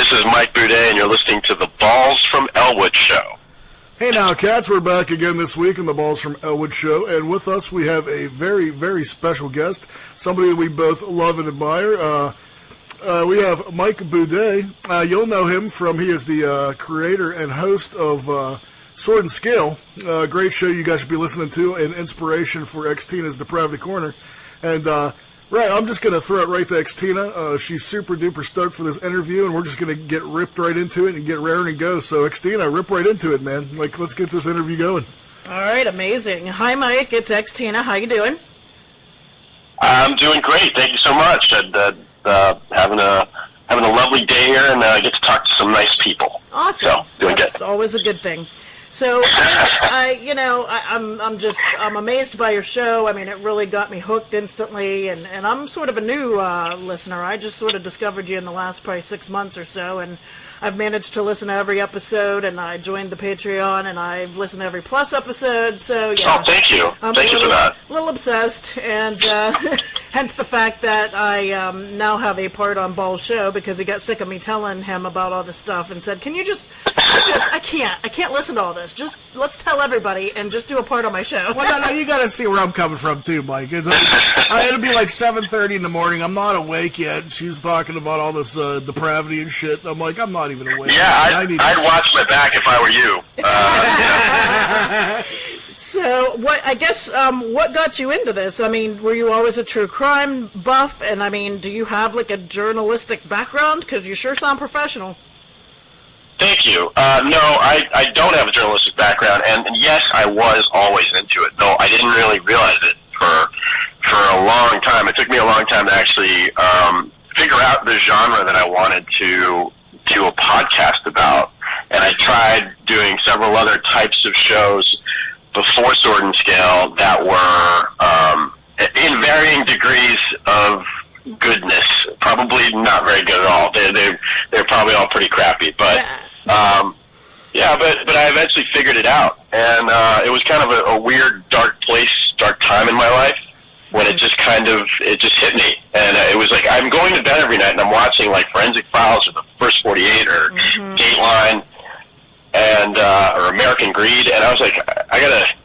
This is Mike Boudet, and you're listening to the Balls from Ellwood show. Hey now, cats, we're back again this week on the Balls from Ellwood show, and with us we have a very, very special guest, somebody that we both love and admire. We have Mike Boudet. You'll know him from, he is the creator and host of Sword and Scale, a great show you guys should be listening to, and inspiration for XTina's Depravity Corner. And right, I'm just going to throw it right to XTina. She's super duper stoked for this interview, and we're just going to get ripped right into it and get raring and go. So XTina, rip right into it, man. Like, let's get this interview going. All right, amazing. Hi, Mike. It's XTina. How you doing? I'm doing great. Thank you so much. Having a lovely day here, and I get to talk to some nice people. Awesome. So, doing That's good. always a good thing. So, I'm amazed by your show. I mean, it really got me hooked instantly, and I'm sort of a new listener. I just sort of discovered you in the last probably 6 months or so, and I've managed to listen to every episode, and I joined the Patreon, and I've listened to every Plus episode, so yeah. Oh, thank you. Thank you for that. A little obsessed, and hence the fact that I now have a part on Ball's show, because he got sick of me telling him about all this stuff and said, can you just I can't listen to all this. Just let's tell everybody and just do a part on my show. Well, no, you got to see where I'm coming from too, Mike. It'll be like 7:30 in the morning. I'm not awake yet. She's talking about all this depravity and shit. I'm like, I'm not even awake. Yeah, I'd watch my back if I were you. So, what got you into this? I mean, were you always a true crime buff? And I mean, do you have like a journalistic background? Because you sure sound professional. Thank you. No, I don't have a journalistic background, and yes, I was always into it, though I didn't really realize it for a long time. It took me a long time to actually figure out the genre that I wanted to do a podcast about, and I tried doing several other types of shows before Sword and Scale that were in varying degrees of goodness. Probably not very good at all. They're probably all pretty crappy, but but I eventually figured it out, and it was kind of a weird, dark place, dark time in my life when it just hit me, and it was like I'm going to bed every night and I'm watching like Forensic Files or The First 48 or Dateline and or American Greed, and I was like, I gotta.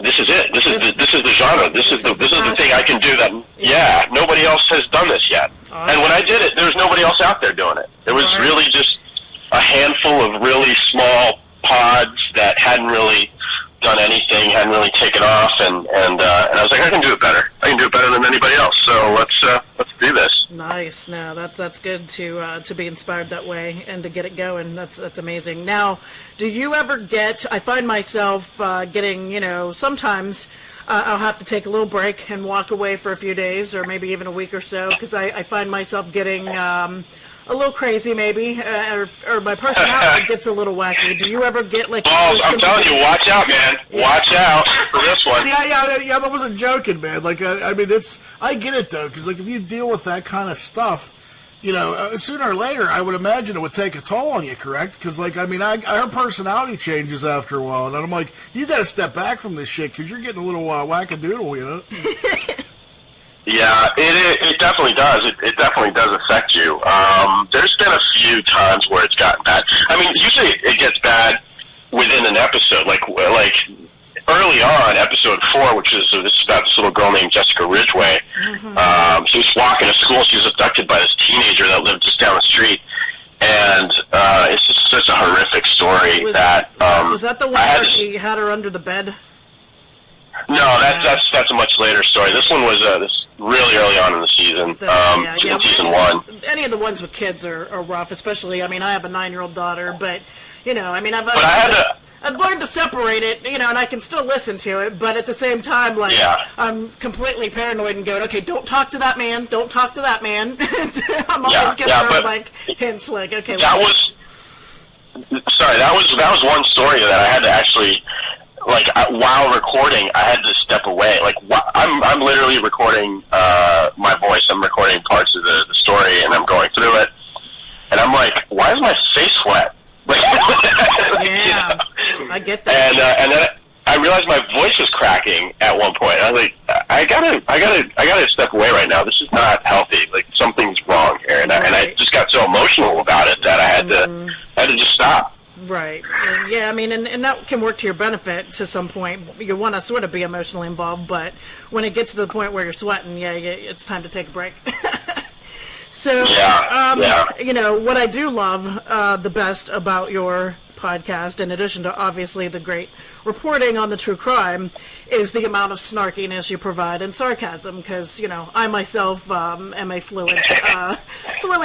This is it. This is the genre. This is the thing I can do that. Yeah, nobody else has done this yet. And when I did it, there was nobody else out there doing it. It was really just a handful of really small pods that hadn't really done anything, hadn't really taken off, and I was like, I can do it better. I can do it better than anybody else. So let's do this. Nice. No, that's good to be inspired that way and to get it going. That's amazing. Now, do you ever get? I find myself getting, sometimes I'll have to take a little break and walk away for a few days or maybe even a week or so because I find myself getting a little crazy maybe, or my personality gets a little wacky. Do you ever get like... Balls, I'm telling you, watch out, man. Yeah. Watch out for this one. See, I wasn't joking, man. Like, I mean, I get it, though, because, like, if you deal with that kind of stuff, sooner or later, I would imagine it would take a toll on you, correct? Because, like, I mean, our personality changes after a while, and I'm like, you got to step back from this shit, because you're getting a little wackadoodle, Yeah, it definitely does. It definitely does affect you. There's been a few times where it's gotten bad. I mean, usually it gets bad within an episode. Like early on, episode 4, this is about this little girl named Jessica Ridgway. She was walking to school. She was abducted by this teenager that lived just down the street. And it's just such a horrific story was that the one where she had her under the bed? No, that's a much later story. This one was this really early on in the season, season 1. Any of the ones with kids are rough, especially. I mean, I have a 9-year-old daughter, but I mean, I've learned to separate it, and I can still listen to it, but at the same time, like, I'm completely paranoid and going, okay, don't talk to that man, don't talk to that man. I'm always giving her like hints, like, okay. That was one story that I had to actually. Like, while recording, I had to step away. Like, I'm literally recording my voice. I'm recording parts of the story, and I'm going through it. And I'm like, why is my face wet? Yeah, I get that. And then I realized my voice was cracking at one point. I was like, I gotta step away right now. This is not healthy. Like, something's wrong here, and I just got so emotional about it that I had to just stop. Right. And yeah, I mean, and that can work to your benefit to some point. You want to sort of be emotionally involved, but when it gets to the point where you're sweating, it's time to take a break. So, you know, what I do love the best about your podcast, in addition to obviously the great reporting on the true crime, is the amount of snarkiness you provide and sarcasm, because, you know, I myself am a fluent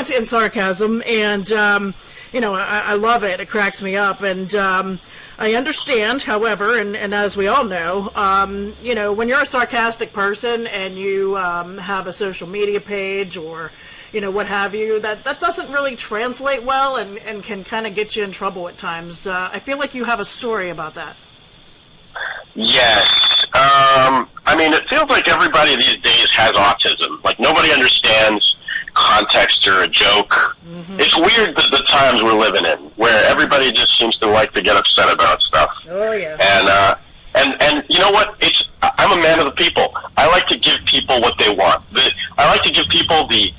in sarcasm, and you know, I love it. It cracks me up, and I understand, however, and as we all know, you know, when you're a sarcastic person and you have a social media page or, you know, what have you, that doesn't really translate well and can kind of get you in trouble at times. I feel like you have a story about that. Yes. I mean, it feels like everybody these days has autism. Like, nobody understands context or a joke. Mm-hmm. It's weird the times we're living in, where everybody just seems to like to get upset about stuff. Oh, yeah. And you know what? I'm a man of the people. I like to give people what they want. I like to give people the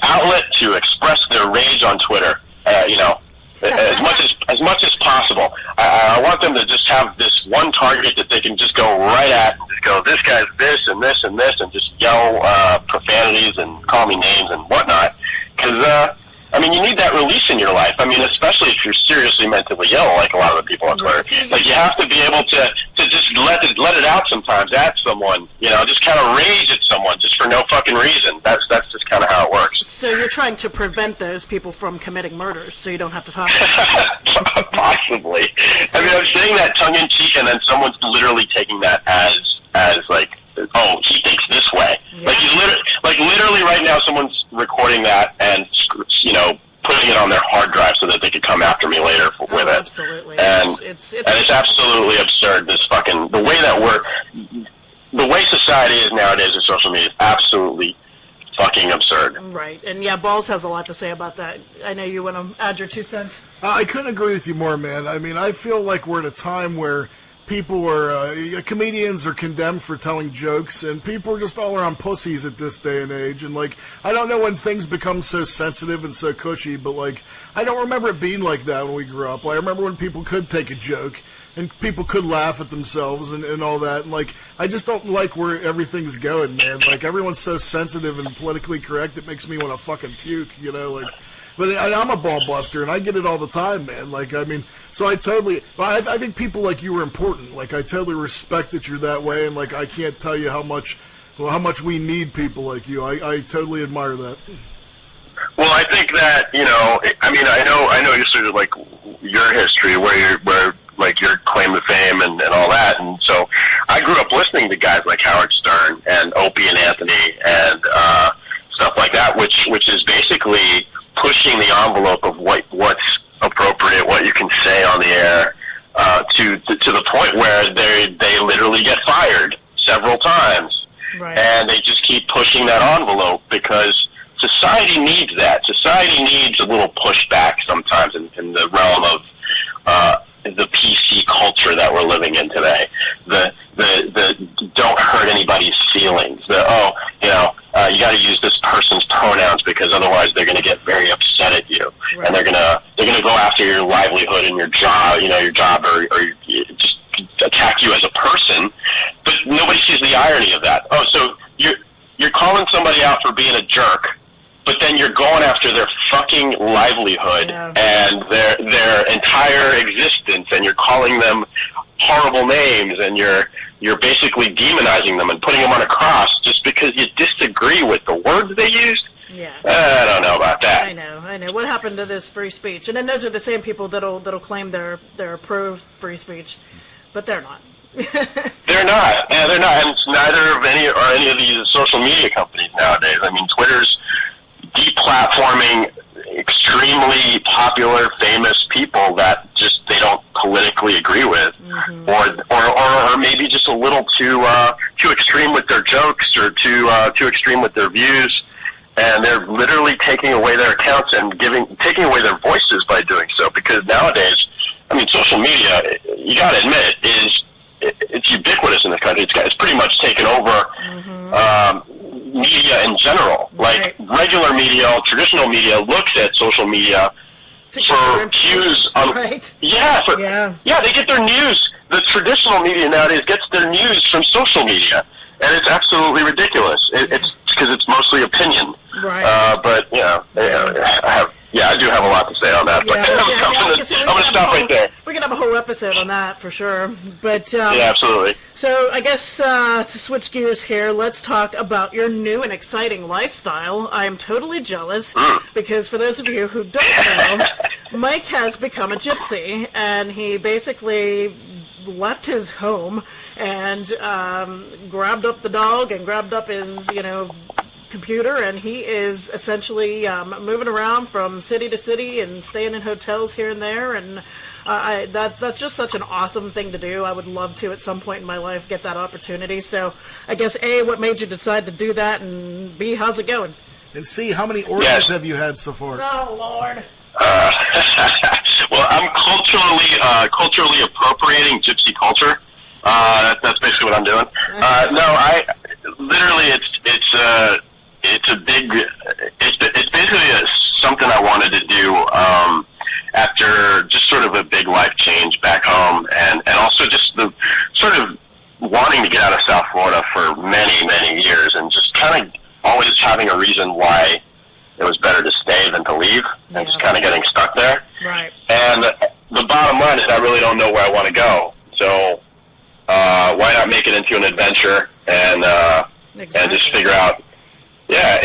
outlet to express their rage on Twitter, you know, as much as possible. I want them to just have this one target that they can just go right at, and just go, this guy's this and this and this, and just yell profanities and call me names and whatnot. Because, I mean, you need that release in your life. I mean, especially if you're seriously mentally ill, like a lot of the people on Twitter. Like, you have to be able to just let it out sometimes at someone, you know, just kind of rage at someone just for no fucking reason. That's just kind of how it works. So you're trying to prevent those people from committing murders, so you don't have to talk about them. Possibly. I mean, I'm saying that tongue-in-cheek, and then someone's literally taking that as like, oh, he thinks this way. Yeah. Like literally right now someone's recording that and, you know, putting it on their hard drive so that they could come after me later with it. Absolutely. And it's absolutely absurd, the way society is nowadays with social media is absolutely fucking absurd. Right. And yeah, Balls has a lot to say about that. I know you want to add your 2 cents. I couldn't agree with you more, man. I mean, I feel like we're at a time where people are, comedians are condemned for telling jokes, and people are just all around pussies at this day and age. And, like, I don't know when things become so sensitive and so cushy, but, like, I don't remember it being like that when we grew up. I remember when people could take a joke, and people could laugh at themselves and all that. And, like, I just don't like where everything's going, man. Like, everyone's so sensitive and politically correct, it makes me want to fucking puke, you know, like... But I'm a ball buster, and I get it all the time, man. Like, I mean, so I think people like you are important. Like, I totally respect that you're that way, and, like, I can't tell you how much we need people like you. I totally admire that. Well, I think that, you know, I mean, I know you sort of, like, your history, where like, your claim to fame and all that, and so I grew up listening to guys like Howard Stern and Opie and Anthony and stuff like that, which is basically pushing the envelope of what's appropriate, what you can say on the air, to the point where they literally get fired several times. Right. And they just keep pushing that envelope because society needs that. Society needs a little pushback sometimes in the realm of the PC culture that we're living in today. The don't hurt anybody's feelings. You got to use this person's pronouns because otherwise they're going to get very upset at you, right. And they're gonna go after your livelihood and your job, or just attack you as a person. But nobody sees the irony of that. Oh, so you're calling somebody out for being a jerk, but then you're going after their fucking livelihood and their entire existence, and you're calling them horrible names, and you're basically demonizing them and putting them on a cross just because you disagree with the words they used. Yeah. I don't know about that. I know. What happened to this free speech? And then those are the same people that'll claim they're pro free speech, but they're not. They're not. Yeah, they're not. And it's neither of any of these social media companies nowadays. I mean, Twitter's deplatforming extremely popular, famous people that just they don't politically agree with, mm-hmm. or maybe just a little too extreme with their jokes or too extreme with their views, and they're literally taking away their accounts and taking away their voices by doing so. Because nowadays, I mean, social media, you got to admit, it's ubiquitous in the country. It's pretty much taken over. Mm-hmm. media in general. Like regular media, traditional media looks at social media for cues on they get their news. The traditional media nowadays gets their news from social media, and it's absolutely ridiculous. It's because it's mostly opinion. Right. But I do have a lot to say on that. But I'm going to stop right there. We can have a whole episode on that for sure. But yeah, absolutely. So I guess to switch gears here, let's talk about your new and exciting lifestyle. I am totally jealous because for those of you who don't know, Mike has become a gypsy, and he basically left his home and grabbed up the dog and grabbed up his, computer, and he is essentially moving around from city to city and staying in hotels here and there, and that's just such an awesome thing to do. I would love to at some point in my life get that opportunity. So I guess A, what made you decide to do that, and B, how's it going? And C, how many orgies have you had so far? Oh, Lord. Well, I'm culturally appropriating gypsy culture. That's basically what I'm doing. It's basically something I wanted to do after just sort of a big life change back home, and also just the sort of wanting to get out of South Florida for many, many years, and just kind of always having a reason why it was better to stay than to leave, and just kind of getting stuck there. Right. And the bottom line is I really don't know where I want to go, so why not make it into an adventure and just figure out. Yeah,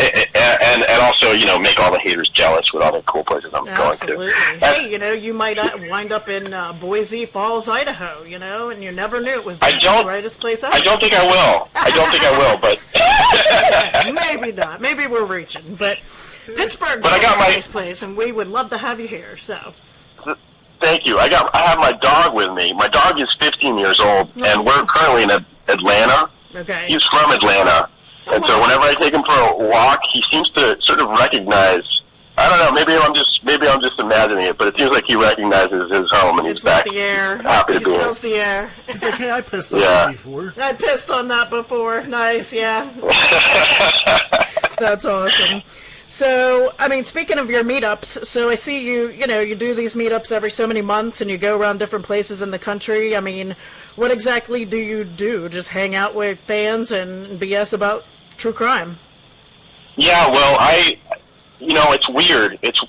and also, make all the haters jealous with all the cool places I'm going to. Hey, you might wind up in Boise Falls, Idaho, and you never knew it was the greatest place ever. I don't think I will. But maybe not. Maybe we're reaching. But Pittsburgh's a nice place, and we would love to have you here, so. Thank you. I have my dog with me. My dog is 15 years old, and we're currently in Atlanta. Okay. He's from Atlanta. And so whenever I take him for a walk, he seems to sort of recognize. I don't know. Maybe I'm just imagining it, but it seems like he recognizes his home, and he's back. The air. Happy to be here. He smells the air. He's like, hey, I pissed on that before. I pissed on that before. Nice, yeah. That's awesome. So, speaking of your meetups, so I see you do these meetups every so many months, and you go around different places in the country. What exactly do you do? Just hang out with fans and BS about true crime? Yeah, well, it's weird. It's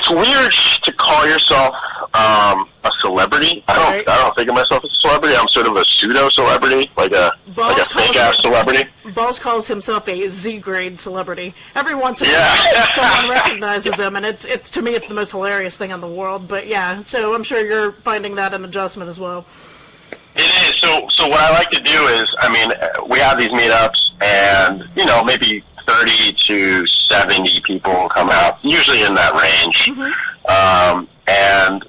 weird to call yourself a celebrity. I don't think of myself as a celebrity. I'm sort of a pseudo-celebrity, like a fake-ass celebrity. Balls calls himself a Z-grade celebrity. Every once in a while, someone recognizes him, and it's to me, it's the most hilarious thing in the world. But yeah, so I'm sure you're finding that an adjustment as well. It is. So what I like to do is, we have these meetups, and maybe 30 to 70 people come out, usually in that range. Mm-hmm. And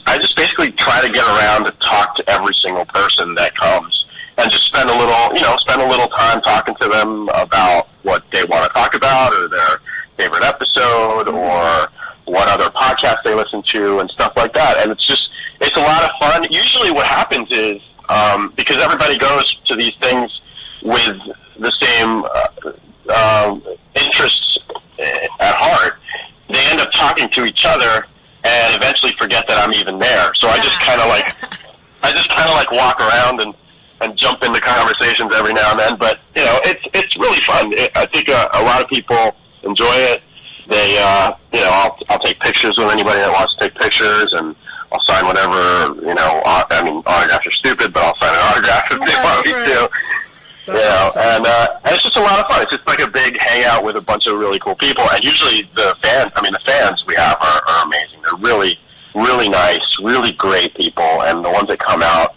I just basically try to get around to talk to every single person that comes, and just spend a little time talking to them about what they want to talk about, or their favorite episode, or what other podcasts they listen to, and stuff like that. And it's a lot of fun. Usually what happens is, because everybody goes to these things with the same interests at heart, they end up talking to each other and eventually forget that I'm even there. So I just kind of like walk around and jump into conversations every now and then. But it's really fun. I think a lot of people enjoy it. They I'll take pictures with anybody that wants to take pictures, and I'll sign whatever, autographs are stupid, but I'll sign an autograph if they want me to. And it's just a lot of fun. It's just like a big hangout with a bunch of really cool people. And usually the fans we have are amazing. They're really, really nice, really great people. And the ones that come out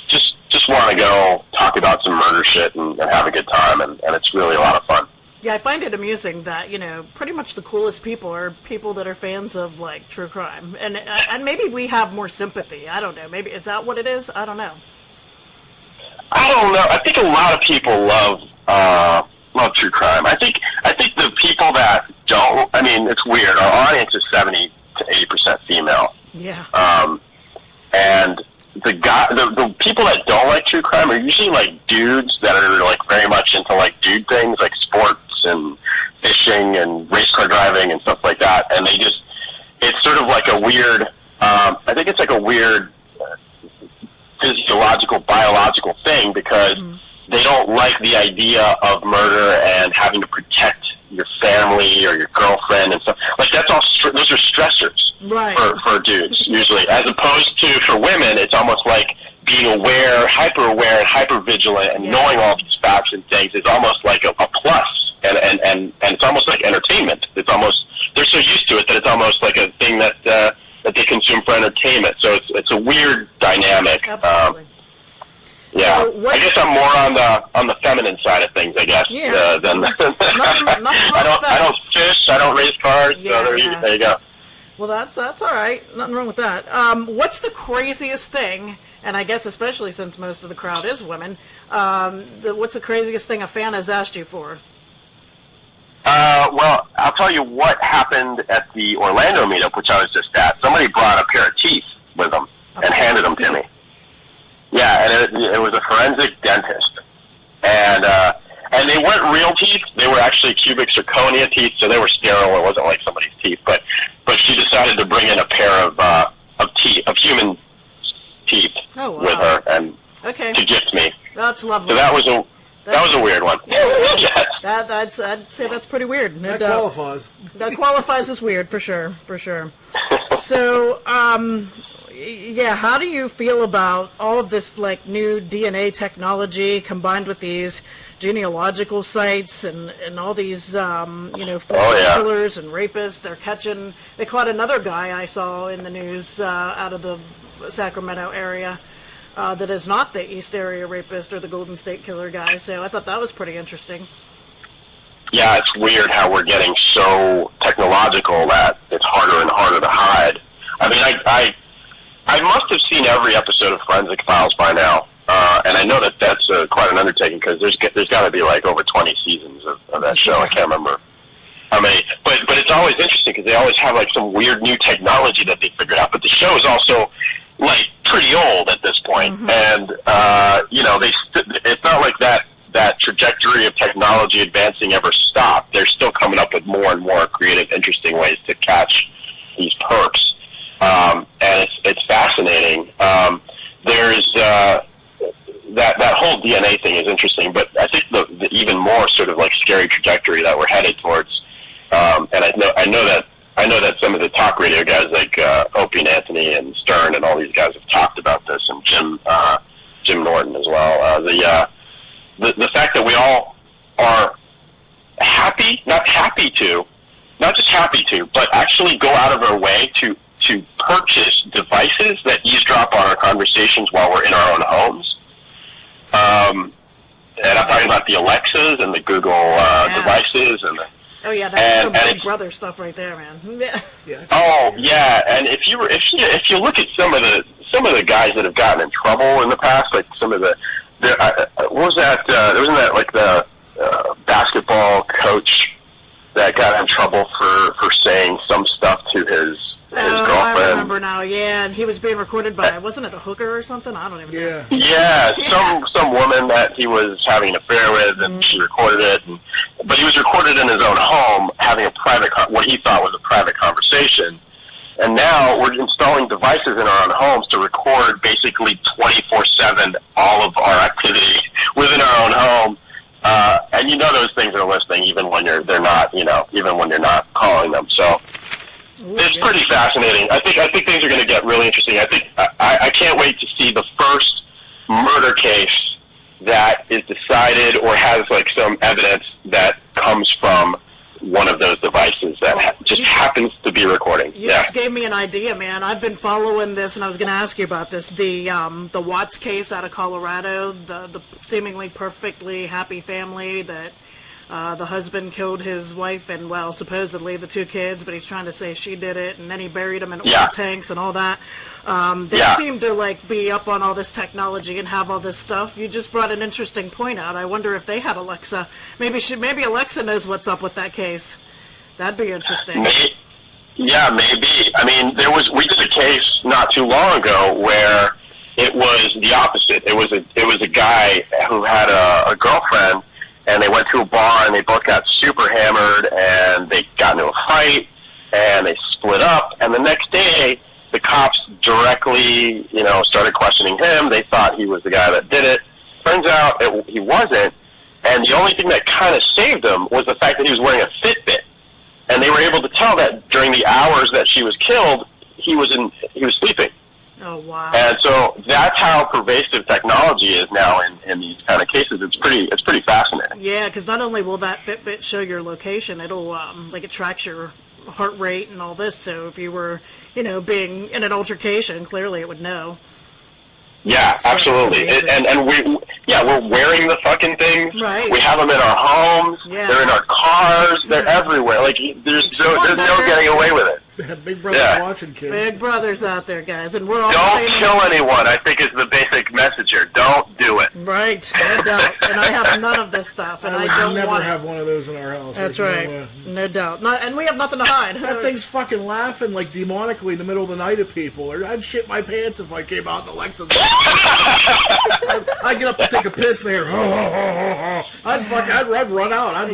just want to go talk about some murder shit and have a good time. And it's really a lot of fun. Yeah, I find it amusing that, pretty much the coolest people are people that are fans of, like, true crime. And maybe we have more sympathy. I don't know. Maybe, is that what it is? I don't know. I don't know. I think a lot of people love true crime. I think the people that don't, it's weird. Our audience is 70 to 80% female. Yeah. And the people that don't like true crime are usually like dudes that are like very much into like dude things, like sports and fishing and race car driving and stuff like that. And it's sort of like a weird, I think it's like a weird physiological, biological thing because they don't like the idea of murder and having to protect your family or your girlfriend and stuff. Like that's all. Those are stressors for dudes usually, as opposed to for women, it's almost like being aware, hyper aware, and hyper vigilant, and knowing all these facts and things is almost like a plus, and it's almost like entertainment. It's almost they're so used to it that it's almost like a thing that they consume for entertainment. So it's a weird dynamic. Absolutely. Yeah, So I guess I'm more on the feminine side of things, I guess. Yeah. Than nothing I don't fish. I don't race cars. Yeah, so there you go. Well, that's all right. Nothing wrong with that. What's the craziest thing? And I guess especially since most of the crowd is women, what's the craziest thing a fan has asked you for? Well, I'll tell you what happened at the Orlando meetup, which I was just at. Somebody brought a pair of teeth with them and handed them to me. Yeah, and it was a forensic dentist, and they weren't real teeth. They were actually cubic zirconia teeth, so they were sterile. It wasn't like somebody's teeth, but she decided to bring in a pair of human teeth with her and to gift me. That's lovely. So that was a weird one. Yes. I'd say that's pretty weird. That qualifies. That qualifies as weird for sure. So, yeah, how do you feel about all of this like new DNA technology combined with these genealogical sites and all these killers and rapists? They caught another guy I saw in the news out of the Sacramento area that is not the East Area rapist or the Golden State Killer guy. So I thought that was pretty interesting. Yeah, it's weird how we're getting so technological that it's harder and harder to hide. I mean, I must have seen every episode of Forensic Files by now, and I know that's quite an undertaking because there's got to be like over 20 seasons of that show. I can't remember how many, but it's always interesting because they always have like some weird new technology that they figured out. But the show is also like pretty old at this point, and it's not like that trajectory of technology advancing ever stopped. They're still coming up with more and more creative, interesting ways to catch these perps. And it's fascinating. There's that whole DNA thing is interesting, but I think the even more sort of like scary trajectory that we're headed towards. And I know that some of the talk radio guys like Opie and Anthony and Stern and all these guys have talked about this, and Jim Norton as well. The fact that we all are not just happy to, but actually go out of our way to purchase devices that eavesdrop on our conversations while we're in our own homes. And I'm talking about the Alexas and the Google devices and that's some Big Brother stuff right there, man. Yeah. Oh yeah, and if you look at some of the guys that have gotten in trouble in the past, like some of what was that? Wasn't that like the basketball coach that got in trouble for saying some stuff to his girlfriend? I remember now. Yeah, and he was being recorded by wasn't it a hooker or something? I don't even know. Yeah, some woman that he was having an affair with, and she recorded it. But he was recorded in his own home having what he thought was a private conversation. And now we're installing devices in our own homes to record basically 24/7 all of our activity within our own home. And those things are listening even when they're not, even when you're not calling them. So it's pretty fascinating. I think things are going to get really interesting. I can't wait to see the first murder case that is decided or has like some evidence that comes from one of those devices that just happens to be recording. You just gave me an idea, man. I've been following this, and I was going to ask you about this. The Watts case out of Colorado, the seemingly perfectly happy family that the husband killed his wife and, well, supposedly the 2 kids, but he's trying to say she did it, and then he buried them in oil tanks and all that. They seem to like be up on all this technology and have all this stuff. You just brought an interesting point out. I wonder if they had Alexa. Maybe Alexa knows what's up with that case. That'd be interesting. Maybe. I mean, we did a case not too long ago where it was the opposite. It was a guy who had a girlfriend, and they went to a bar, and they both got super hammered, and they got into a fight, and they split up, and the next day, the cops directly, started questioning him. They thought he was the guy that did it. Turns out he wasn't, and the only thing that kind of saved him was the fact that he was wearing a Fitbit, and they were able to tell that during the hours that she was killed, he was sleeping. Oh, wow. And so that's how pervasive technology is now in these kind of cases. It's pretty fascinating. Yeah, because not only will that Fitbit show your location, it'll it tracks your heart rate and all this. So if you were, being in an altercation, clearly it would know. Yeah, so absolutely. And we're wearing the fucking things. Right. We have them in our homes. Yeah. They're in our cars. They're everywhere. Like there's no getting away with it. Big Brother's watching, kids. Big Brother's out there, guys, and we're all don't kill anyone. I think is the basic message here. Don't do it. Right, no doubt. And I have none of this stuff, and I don't never want have one of those in our house. That's right. No doubt. And we have nothing to hide. That thing's fucking laughing like demonically in the middle of the night at people. Or I'd shit my pants if I came out in Alexa's. I'd get up to take a piss and they'd I'd run out. I'd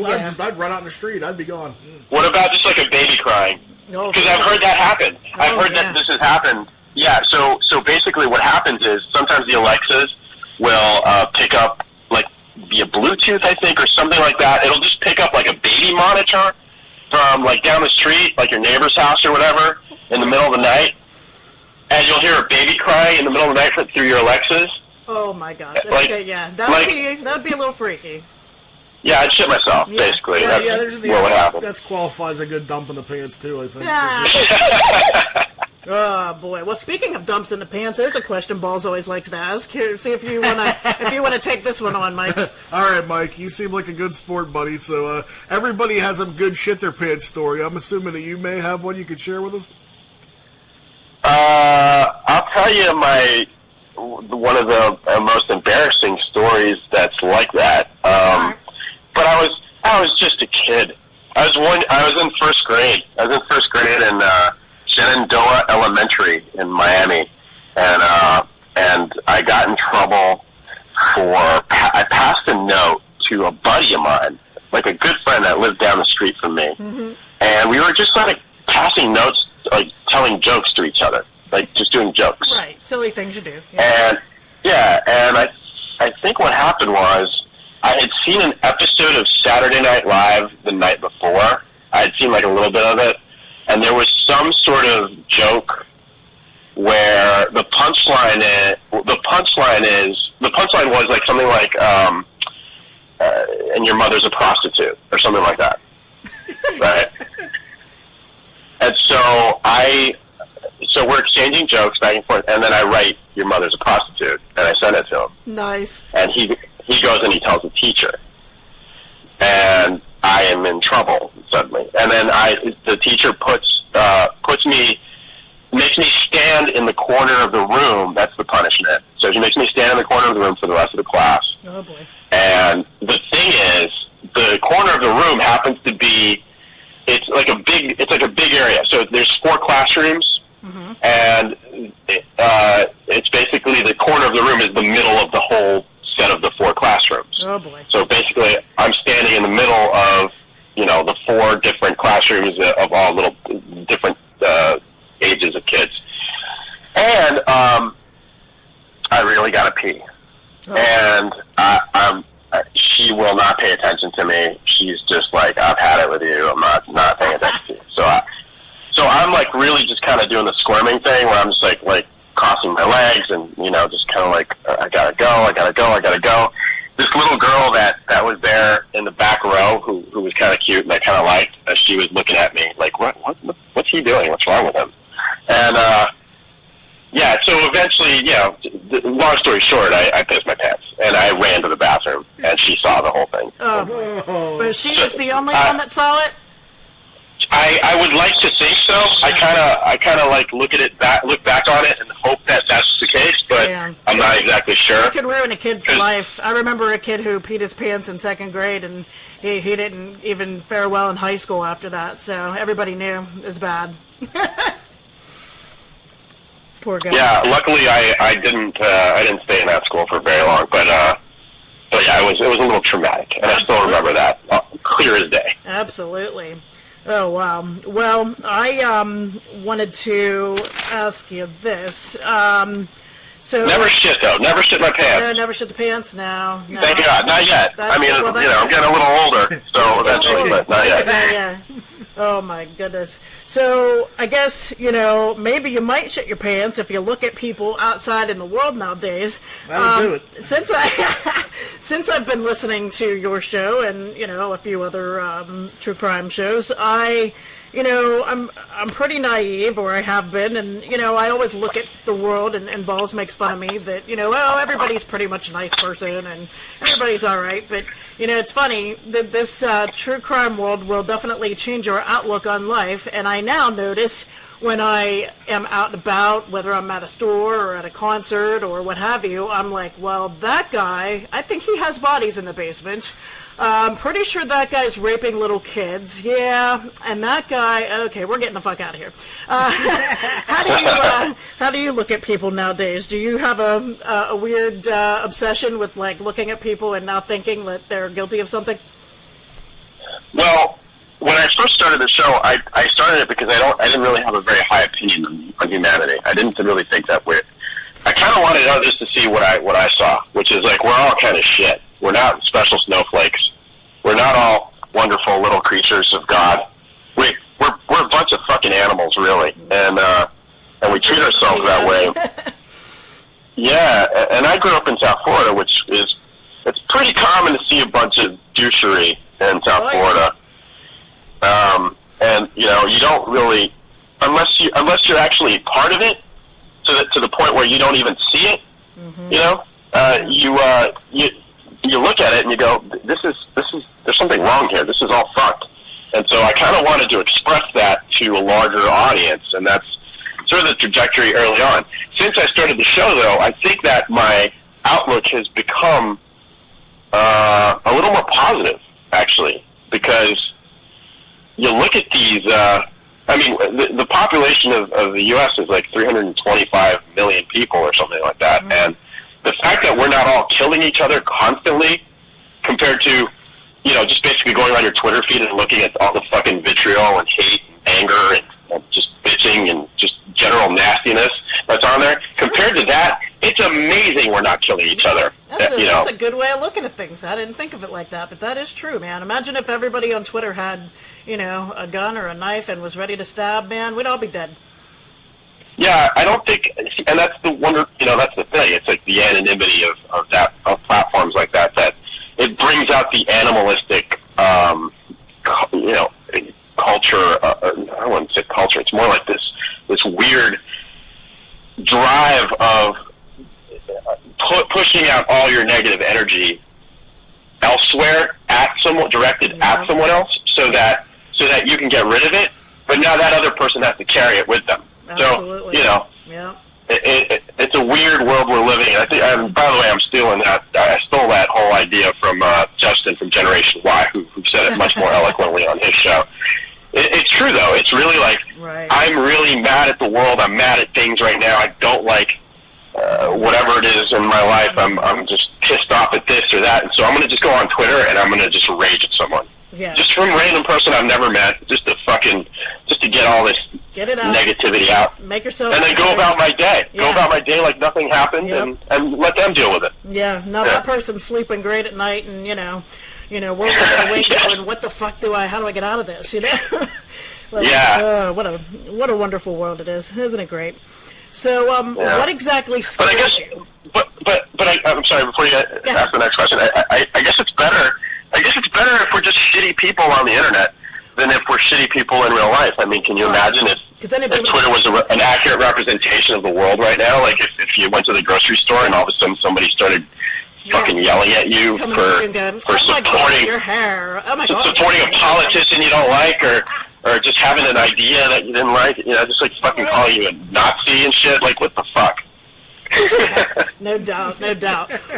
run out in the street. I'd be gone. What about just like a baby crying? Because I've heard that happen. I've heard that this has happened. Yeah, so basically what happens is sometimes the Alexas will pick up, like, via Bluetooth, I think, or something like that. It'll just pick up, like, a baby monitor from, like, down the street, like your neighbor's house or whatever, in the middle of the night. And you'll hear a baby crying in the middle of the night through your Alexas. Oh, my gosh. Okay, yeah. That would be a little freaky. Yeah, I'd shit myself, basically. That qualifies a good dump in the pants, too, I think. Yeah. Oh, boy. Well, speaking of dumps in the pants, there's a question Balls always likes to ask. Here, see if you want to take this one on, Mike. All right, Mike. You seem like a good sport, buddy. So everybody has a good shit their pants story. I'm assuming that you may have one you could share with us? I'll tell you one of the most embarrassing stories that's like that. But I was just a kid. I was in first grade. I was in first grade in Shenandoah Elementary in Miami, and I got in trouble I passed a note to a buddy of mine, like a good friend that lived down the street from me, and we were just like passing notes, like telling jokes to each other, like just doing jokes. Right, silly things you do. Yeah. And I think what happened was, I had seen an episode of Saturday Night Live the night before. I had seen like a little bit of it, and there was some sort of joke where the punchline was like something like, and your mother's a prostitute, or something like that. Right? And so we're exchanging jokes back and forth, and then I write, your mother's a prostitute, and I send it to him. Nice. And he goes and he tells the teacher, and I am in trouble suddenly. And then the teacher makes me stand in the corner of the room. That's the punishment. So she makes me stand in the corner of the room for the rest of the class. Oh boy! And the thing is, the corner of the room happens to be it's like a big area. So there's 4 classrooms, and it's basically the corner of the room is the middle of the whole set of the 4 classrooms. Oh boy! So basically, I'm standing in the middle of the 4 different classrooms of all little different ages of kids, and I really gotta pee, and she will not pay attention to me. She's just like, I've had it with you. I'm not paying attention to you. So I'm like really just kind of doing the squirming thing where I'm just like crossing my legs and just kind of like I gotta go. This little girl that was there in the back row who was kind of cute and I kind of liked, she was looking at me like, what's he doing? What's wrong with him? And so eventually, long story short, I pissed my pants and I ran to the bathroom and she saw the whole thing. Oh, but she was the only one that saw it? I would like to think so. I kind of like look back on it and hope that that's the case, but I'm not exactly sure. It could ruin a kid's life. I remember a kid who peed his pants in 2nd grade, and he didn't even fare well in high school after that. So everybody knew it was bad. Poor guy. Yeah, luckily I didn't stay in that school for very long, but yeah, it was a little traumatic, and I still remember that clear as day. Absolutely. Oh, wow. Well, I wanted to ask you this. So never shit, though. Never shit my pants. No, never shit the pants, no. Thank God. Not yet. I mean, I'm getting a little older, so eventually, but not yet. Yeah. Oh, my goodness. So, I guess, maybe you might shit your pants if you look at people outside in the world nowadays. That'll do it. Since I've been listening to your show and, a few other true crime shows, I'm pretty naive, or I have been, and, I always look at the world, and Balls makes fun of me that, everybody's pretty much a nice person, and everybody's all right, but, it's funny that this true crime world will definitely change your outlook on life, and I now notice when I am out and about, whether I'm at a store or at a concert or what have you, I'm like, well, that guy, I think he has bodies in the basement. I'm pretty sure that guy's raping little kids. Yeah, and that guy, okay, we're getting the fuck out of here. How do you look at people nowadays? Do you have a weird obsession with, like, looking at people and now thinking that they're guilty of something? Well, when I first started the show, I started it because I didn't really have a very high opinion on humanity. I didn't really think that way. I kind of wanted others to see what I saw, which is like we're all kind of shit. We're not special snowflakes. We're not all wonderful little creatures of God. We're a bunch of fucking animals, really, and we treat ourselves that way. Yeah, and I grew up in South Florida, which is it's pretty common to see a bunch of douchery in South Florida. And you don't really, unless you're actually part of it, to the point where you don't even see it. Mm-hmm. You look at it and you go, this is there's something wrong here. This is all fucked. And so I kind of wanted to express that to a larger audience, and that's sort of the trajectory early on. Since I started the show, though, I think that my outlook has become a little more positive, actually, because you look at these, the population of the U.S. is like 325 million people or something like that, mm-hmm. and the fact that we're not all killing each other constantly compared to, just basically going around your Twitter feed and looking at all the fucking vitriol and hate and anger and just bitching and just general nastiness that's on there, compared to that, it's amazing we're not killing each other. That's a good way of looking at things. I didn't think of it like that, but that is true, man. Imagine if everybody on Twitter had, a gun or a knife and was ready to stab, man. We'd all be dead. Yeah, I don't think, and that's the wonder, that's the thing. It's like the anonymity of platforms like that it brings out the animalistic, culture. I wouldn't say culture. It's more like this weird drive of pushing out all your negative energy elsewhere directed at someone else, so that you can get rid of it. But now that other person has to carry it with them. Absolutely. So yeah. It's a weird world we're living in. I think. By the way, I'm stealing that. I stole that whole idea from Justin from Generation Y, who said it much more eloquently on his show. It's true, though. It's really like, right. I'm really mad at the world. I'm mad at things right now. I don't like whatever it is in my life. I'm just pissed off at this or that. And so I'm going to just go on Twitter and I'm going to just rage at someone. Yeah. Just some random person I've never met, just to get all this negativity out. Make yourself. And then go about my day. Yeah. Go about my day like nothing happened, yep. and let them deal with it. Yeah. Now that person's sleeping great at night, and we're wide awake going, what the fuck how do I get out of this? What a wonderful world it is, isn't it great? So, what exactly scares you? But I'm sorry. Before you ask the next question, I guess it's better. I guess it's better if we're just shitty people on the internet than if we're shitty people in real life. I mean, can you imagine if Twitter was an accurate representation of the world right now? Like if you went to the grocery store and all of a sudden somebody started fucking yelling at you for supporting your hair. Oh my God. Supporting a politician you don't like, or just having an idea that you didn't like, just like fucking calling you a Nazi and shit. Like, what the fuck? No doubt.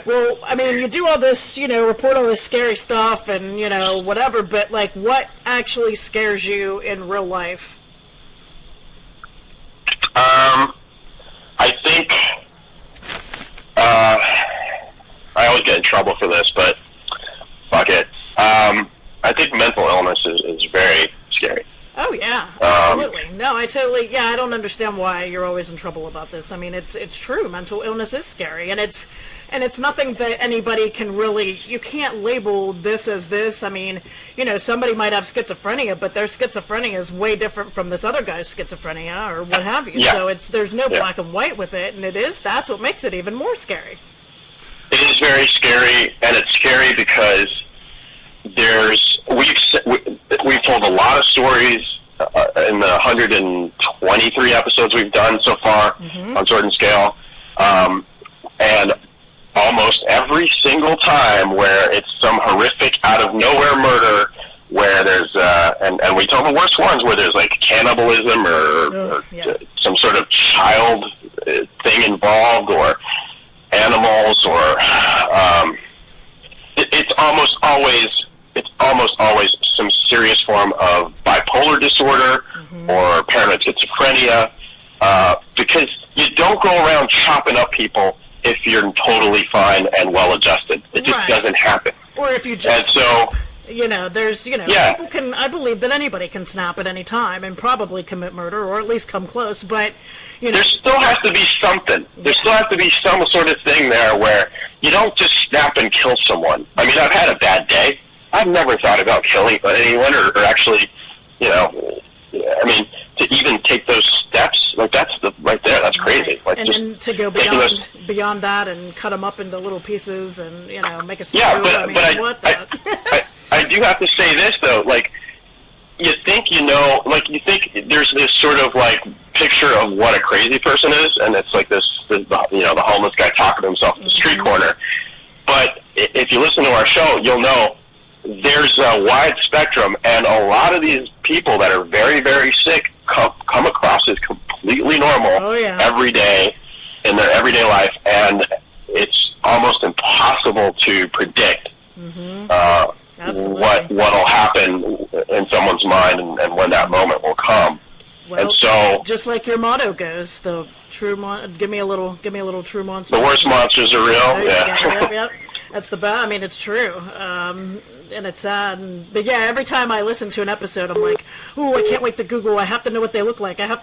Well, I mean, you do all this, report all this scary stuff and, whatever, but, like, what actually scares you in real life? I trouble for this, but fuck it. I think mental illness is very scary. Oh yeah, absolutely. No, I don't understand why you're always in trouble about this. I mean, it's true. Mental illness is scary, and it's nothing that anybody can really. You can't label this as this. I mean, somebody might have schizophrenia, but their schizophrenia is way different from this other guy's schizophrenia or what have you. Yeah. So there's no black and white with it, and that's what makes it even more scary. It is very scary, and it's scary because we've told a lot of stories in the 123 episodes we've done so far on Sword and Scale, and almost every single time where it's some horrific out of nowhere murder where there's and we told the worst ones where there's like cannibalism or some sort of child thing involved or animals or it's almost always some serious form of bipolar disorder or paranoid schizophrenia, because you don't go around chopping up people if you're totally fine and well-adjusted. It just doesn't happen. Or if you just... And so... people can... I believe that anybody can snap at any time and probably commit murder or at least come close, but, There still has to be something. There still has to be some sort of thing there where you don't just snap and kill someone. I mean, I've had a bad day. I've never thought about killing anyone or actually, I mean, to even take those steps, like that's right there, that's crazy. Like, and then to go beyond that and cut them up into little pieces and, make a stew. Yeah, but I do have to say this, though, like, you think there's this sort of, like, picture of what a crazy person is, and it's like the homeless guy talking to himself at the street corner. But if you listen to our show, you'll know there's a wide spectrum, and a lot of these people that are very, very sick come across as completely normal every day in their everyday life, and it's almost impossible to predict what'll happen in someone's mind and when that moment will come. Well, and so, just like your motto goes, the true give me a little true monster. The worst monsters are real. Yep. That's the best. I mean, it's true. And it's sad. But yeah, every time I listen to an episode, I'm like, ooh, I can't wait to Google. I have to know what they look like. But I have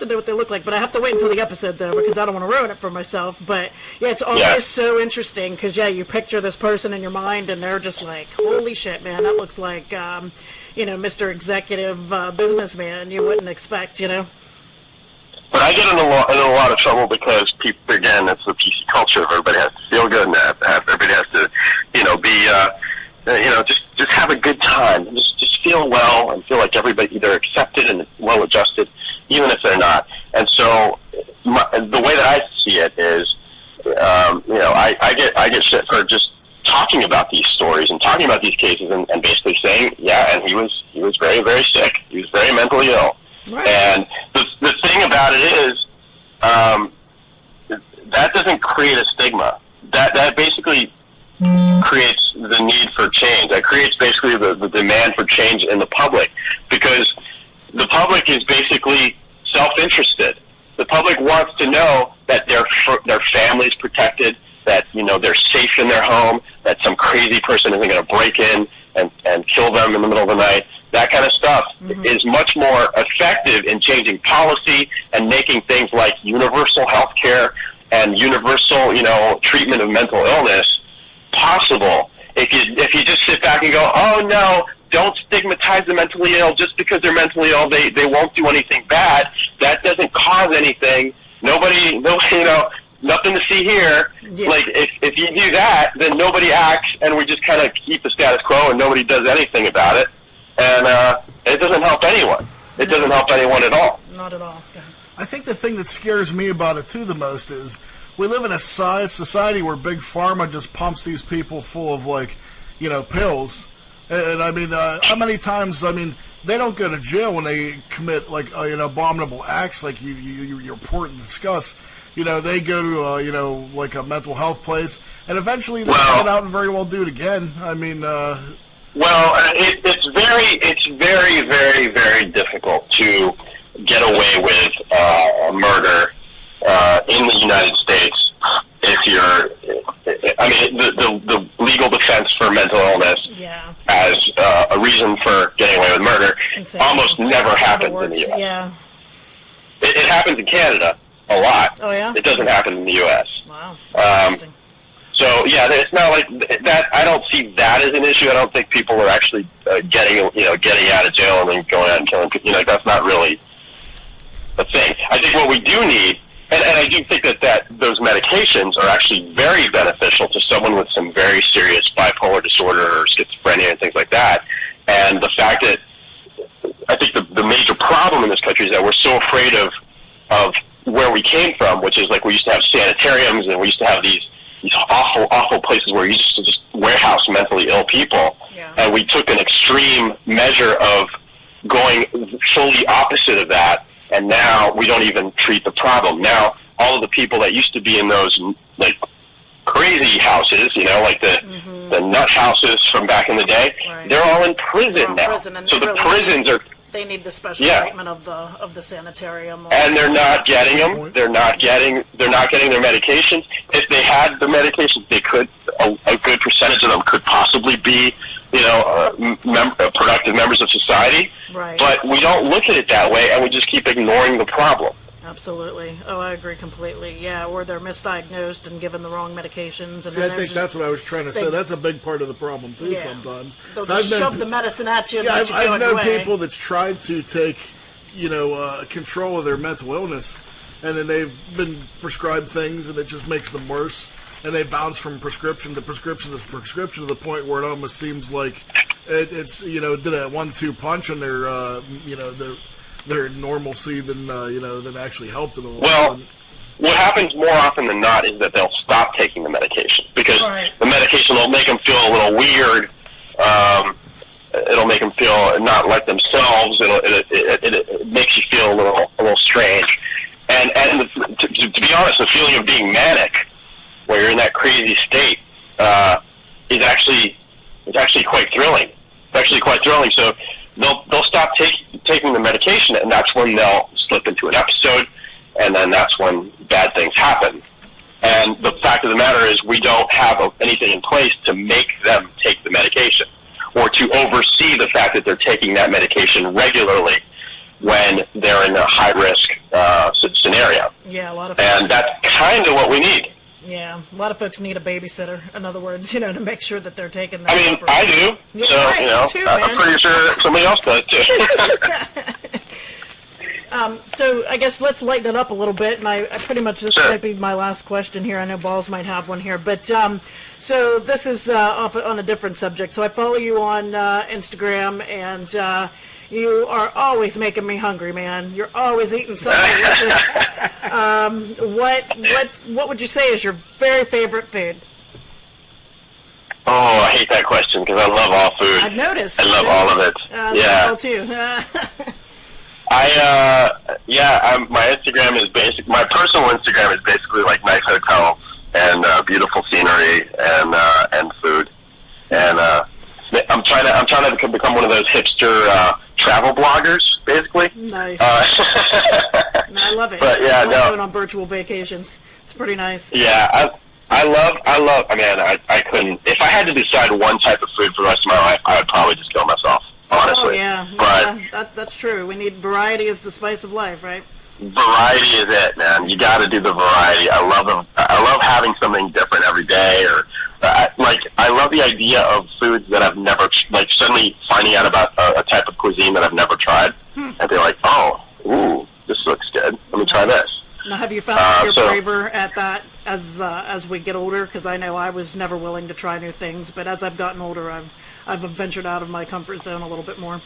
to wait until the episode's over because I don't want to ruin it for myself. But yeah, it's always so interesting because you picture this person in your mind and they're just like, holy shit, man, that looks like, Mr. Executive Businessman. You wouldn't expect, But I get in a lot of trouble because people, again, it's the PC culture. Everybody has to feel good and everybody has to, just have a good time. Just feel well and feel like everybody either accepted and well adjusted, even if they're not. And so the way that I see it is, I get shit for just talking about these stories and talking about these cases and basically saying, and he was very, very sick. He was very mentally ill. Right. And the thing about it is, that doesn't create a stigma. That basically creates the need for change. That creates basically the demand for change in the public, because the public is basically self-interested. The public wants to know that their family's protected, that they're safe in their home, that some crazy person isn't going to break in and kill them in the middle of the night. That kind of stuff is much more effective in changing policy and making things like universal health care and universal, treatment of mental illness possible. If you just sit back and go, oh no, don't stigmatize the mentally ill just because they're mentally ill. They won't do anything bad. That doesn't cause anything. Nobody, nothing to see here. Yeah. Like, if you do that, then nobody acts, and we just kind of keep the status quo, and nobody does anything about it. And it doesn't help anyone. It doesn't help anyone at all. Not at all. Yeah. I think the thing that scares me about it, too, the most is we live in a society where Big Pharma just pumps these people full of, pills. And I mean, how many times, they don't go to jail when they commit, abominable acts like you report and discuss. They go to, a mental health place, and eventually they get out and very well do it again. I mean... it's very, very, very difficult to get away with murder in the United States if I mean, the legal defense for mental illness as a reason for getting away with murder almost never happens in the U.S. Yeah. It happens in Canada a lot. Oh, yeah? It doesn't happen in the U.S. Wow. So, yeah, it's not like that. I don't see that as an issue. I don't think people are actually getting out of jail and then going out and killing people. That's not really a thing. I think what we do need, and I do think that those medications are actually very beneficial to someone with some very serious bipolar disorder or schizophrenia and things like that. And the fact that I think the major problem in this country is that we're so afraid of where we came from, which is like we used to have sanitariums and we used to have these awful places where you used to just warehouse mentally ill people. Yeah. And we took an extreme measure of going fully opposite of that, and now we don't even treat the problem. Now, all of the people that used to be in those, like, crazy houses, like the nut houses from back in the day, they're all in prison now. Prison, and so the prisons are... They need the special treatment of the sanitarium. And they're not getting them. They're not getting their medications. If they had the medications, they could. A good percentage of them could possibly be, productive members of society. Right. But we don't look at it that way, and we just keep ignoring the problem. Absolutely. Oh, I agree completely. Yeah, or they're misdiagnosed and given the wrong medications. And See, I think that's what I was trying to say. That's a big part of the problem, too, sometimes. They'll just shove the medicine at you and let you go I've known away. people that's tried to take, control of their mental illness, and then they've been prescribed things, and it just makes them worse. And they bounce from prescription to prescription to prescription to the point where it almost seems like it's, did a 1-2 punch on their normalcy than actually helped them. Well, what happens more often than not is that they'll stop taking the medication because the medication will make them feel a little weird. It'll make them feel not like themselves. It makes you feel a little strange. And to be honest, the feeling of being manic, where you're in that crazy state, is actually quite thrilling. It's actually quite thrilling. So they'll stop taking the medication, and that's when they'll slip into an episode, and then that's when bad things happen. And the fact of the matter is we don't have anything in place to make them take the medication or to oversee the fact that they're taking that medication regularly when they're in a high-risk scenario. Yeah, a lot of and that's kind of what we need. Yeah, a lot of folks need a babysitter, in other words, to make sure that they're taking that. I mean, I do. Yeah, so, too, I'm pretty sure somebody else does, too. So I guess let's lighten it up a little bit, and I pretty much, this might be my last question here. I know Balls might have one here, but so this is off on a different subject. So I follow you on Instagram, and you are always making me hungry, man. You're always eating something delicious. What would you say is your very favorite food? Oh, I hate that question because I love all food. I've noticed. I love all of it. Yeah. Too. My Instagram is my personal Instagram is basically like nice hotels and beautiful scenery and food. And I'm trying to become one of those hipster travel bloggers, basically. Nice. I love it. But I love going on virtual vacations. It's pretty nice. Yeah, I love. I mean, I couldn't. If I had to decide one type of food for the rest of my life, I would probably just kill myself. Honestly. Oh, yeah. But that's true. We need variety is the spice of life, right? Variety is it, man. You got to do the variety. I love having something different every day, or I love the idea of foods that I've never suddenly finding out about a type of cuisine that I've never tried, and be like, oh, ooh, this looks good. Let me try this. Now, have you found that you're braver at that as we get older? Because I know I was never willing to try new things, but as I've gotten older, I've ventured out of my comfort zone a little bit more.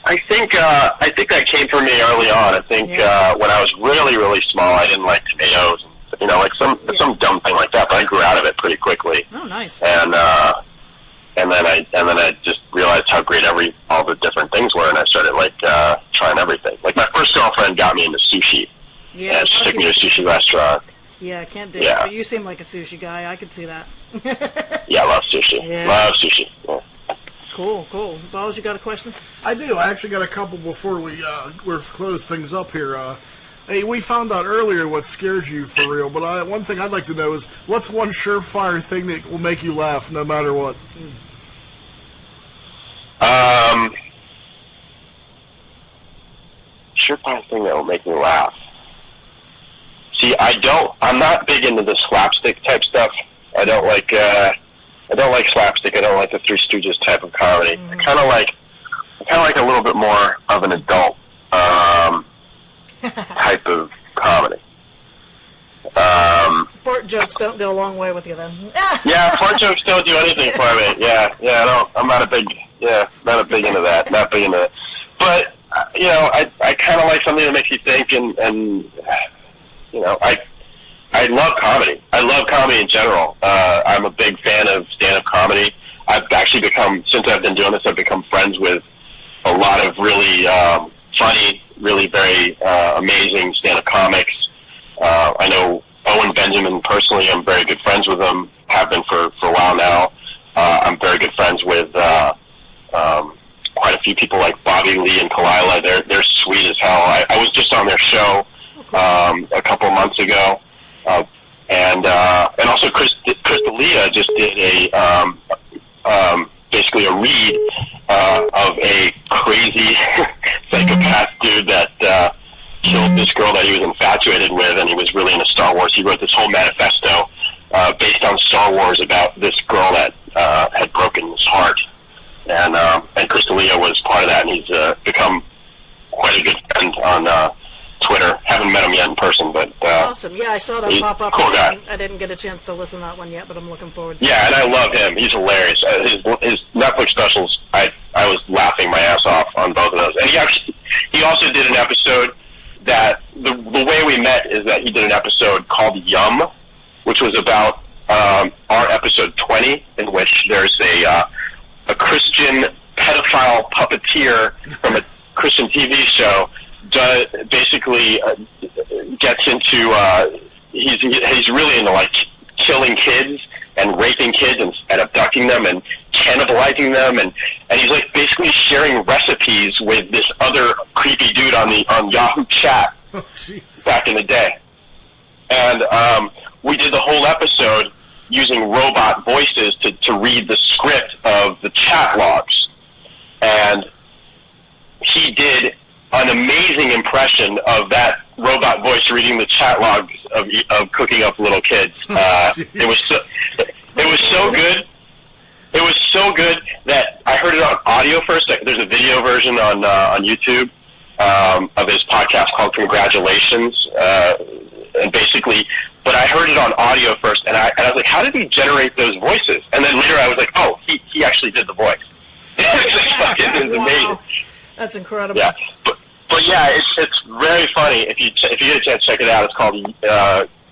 I think that came from me early on. I think when I was really, really small, I didn't like tomatoes, and, some dumb thing like that. But I grew out of it pretty quickly. Oh, nice. And then I just realized how great all the different things were, and I started trying everything. Like my first girlfriend got me into sushi. Yeah, and she took me to a sushi restaurant. Yeah, I can't do it. But you seem like a sushi guy. I could see that. Yeah, I love sushi. Yeah. Love sushi. Yeah. Cool. Balls, you got a question? I do. I actually got a couple before we close things up here. Hey, we found out earlier what scares you for real, but one thing I'd like to know is what's one surefire thing that will make you laugh no matter what? Surefire thing that will make me laugh. See, I'm not big into the slapstick type stuff. I don't like slapstick. I don't like the Three Stooges type of comedy. I kind of like a little bit more of an adult type of comedy. Fart jokes don't go a long way with you then. Yeah, fart jokes don't do anything for me. I'm not a big into that. Not big into it. But I kind of like something that makes you think, and I love comedy. I love comedy in general. I'm a big fan of stand-up comedy. I've actually since I've been doing this, I've become friends with a lot of really funny, really very amazing stand-up comics. I know Owen Benjamin personally. I'm very good friends with him. Have been for a while now. I'm very good friends with quite a few people like Bobby Lee and Kalila. They're sweet as hell. I was just on their show a couple of months ago, and also Chris D'Elia just did basically a read of a crazy psychopath dude that killed this girl that he was infatuated with, and he was really into Star Wars. He wrote this whole manifesto based on Star Wars about this girl that had broken his heart, and Chris D'Elia was part of that, and he's become quite a good friend on Twitter. Haven't met him yet in person, but awesome. Yeah, I saw that pop up. Cool guy. I didn't get a chance to listen to that one yet, but I'm looking forward to it. Yeah, and I love him. He's hilarious. His Netflix specials, I was laughing my ass off on both of those. And he also did an episode that the way we met is that he did an episode called Yum, which was about our episode 20, in which there's a Christian pedophile puppeteer from a Christian TV show basically gets into he's really into like killing kids and raping kids and abducting them and cannibalizing them, and he's like basically sharing recipes with this other creepy dude on Yahoo Chat back in the day. And we did the whole episode using robot voices to read the script of the chat logs, and he did an amazing impression of that robot voice reading the chat logs of cooking up little kids. It was so good. It was so good that I heard it on audio first. There's a video version on YouTube of his podcast called Congratulations, and basically, but I heard it on audio first, and I was like, how did he generate those voices? And then later I was like, oh, he actually did the voice. It was amazing. That's incredible. Yeah, but yeah, it's very funny. If you get a chance to check it out, it's called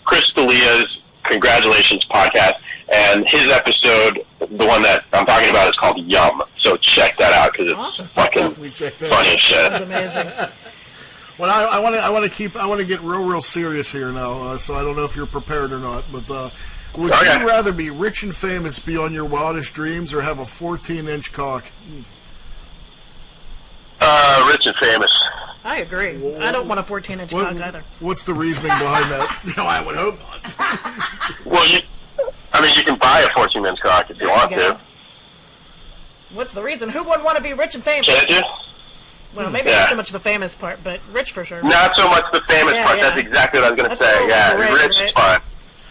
Chris D'Elia's Congratulations podcast, and his episode, the one that I'm talking about, is called Yum. So check that out because it's fucking funny as shit. That's amazing. Well, I want to get real serious here now. So I don't know if you're prepared or not, but would you rather be rich and famous beyond your wildest dreams, or have a 14-inch cock? Rich and famous. I agree. I don't want a 14-inch cock either. What's the reasoning behind that? No, I would hope not. Well, you can buy a 14-inch cock if you want to. What's the reason? Who wouldn't want to be rich and famous? Can't you? Well, maybe not so much the famous part, but rich for sure. Not so much the famous part. Yeah. That's exactly what I was going to say. Yeah, rich is fine.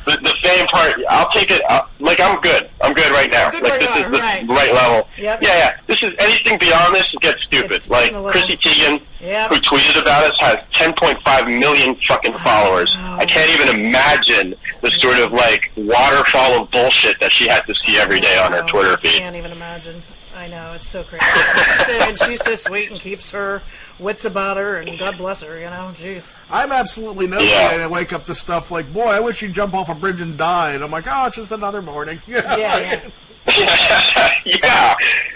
The fame part, I'll take it. I'm good. I'm good right now. This is the right level. Yep. Yeah. This is anything beyond this gets stupid. Like Chrissy Teigen, who tweeted about us, has 10.5 million fucking followers. I can't even imagine the sort of like waterfall of bullshit that she has to see every day on her Twitter feed. I can't even imagine. I know, it's so crazy. And she's so sweet and keeps her wits about her, and God bless her, jeez. I'm absolutely no way I wake up to stuff like, boy, I wish you'd jump off a bridge and die, and I'm like, oh, it's just another morning. Yeah. Yeah.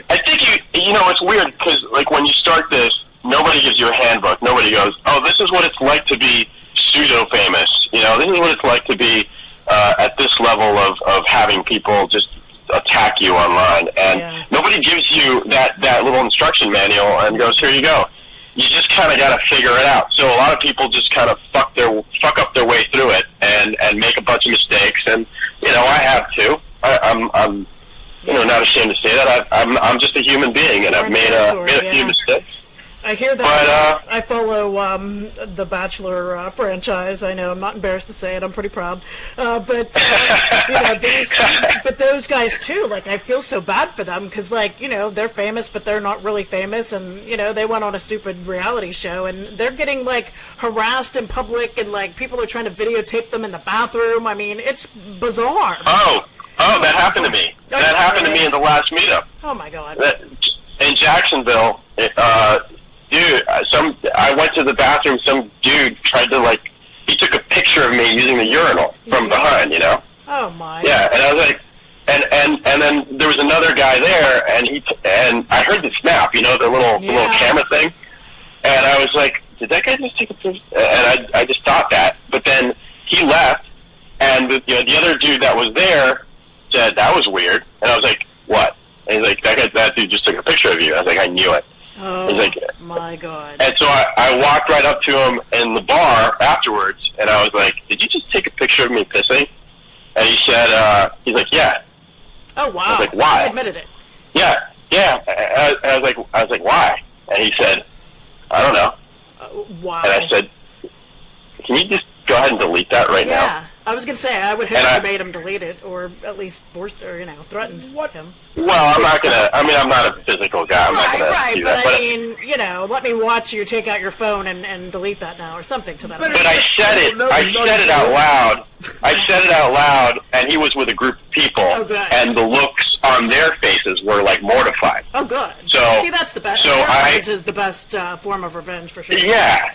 I think it's weird, because like when you start this, nobody gives you a handbook. Nobody goes, oh, this is what it's like to be pseudo-famous. This is what it's like to be at this level of having people just attack you online, and nobody gives you that little instruction manual and goes, here you go. you just kind of got to figure it out. So a lot of people just kind of fuck up their way through it and make a bunch of mistakes. And I have too. I'm not ashamed to say that. I'm just a human being, and I've made a few mistakes. I hear that. But, I follow the Bachelor franchise. I know I'm not embarrassed to say it. I'm pretty proud. But those guys too. Like, I feel so bad for them because, they're famous, but they're not really famous, and they went on a stupid reality show, and they're getting harassed in public, and people are trying to videotape them in the bathroom. I mean, it's bizarre. Oh, that happened to me. That happened to me in the last meetup. Oh my God. In Jacksonville. Dude, I went to the bathroom. Some dude tried to he took a picture of me using the urinal from behind. Oh my. Yeah, and I was like, and then there was another guy there, and I heard the snap, the little camera thing, and I was like, did that guy just take a picture? And I just thought that, but then he left, and the other dude that was there said that was weird, and I was like, what? And he's like, that dude just took a picture of you. I was like, I knew it. Oh, my God. And so I walked right up to him in the bar afterwards, and I was like, did you just take a picture of me pissing? And he said, he's like, yeah. Oh, wow. I was like, why? He admitted it. Yeah. I was like, why? And he said, I don't know. Wow. And I said, can you just go ahead and delete that right now? Yeah. I was going to say, I would have made him delete it, or at least forced, or, threatened him. Well, I'm not going to, I'm not a physical guy. I'm not going to do that. But I mean, let me watch you take out your phone and delete that now, or something to that effect. But I said it out loud. I said it out loud, and he was with a group of people, and the looks on their faces were, mortified. Oh, good. So, see, that's the best. So revenge is the best form of revenge, for sure. Yeah.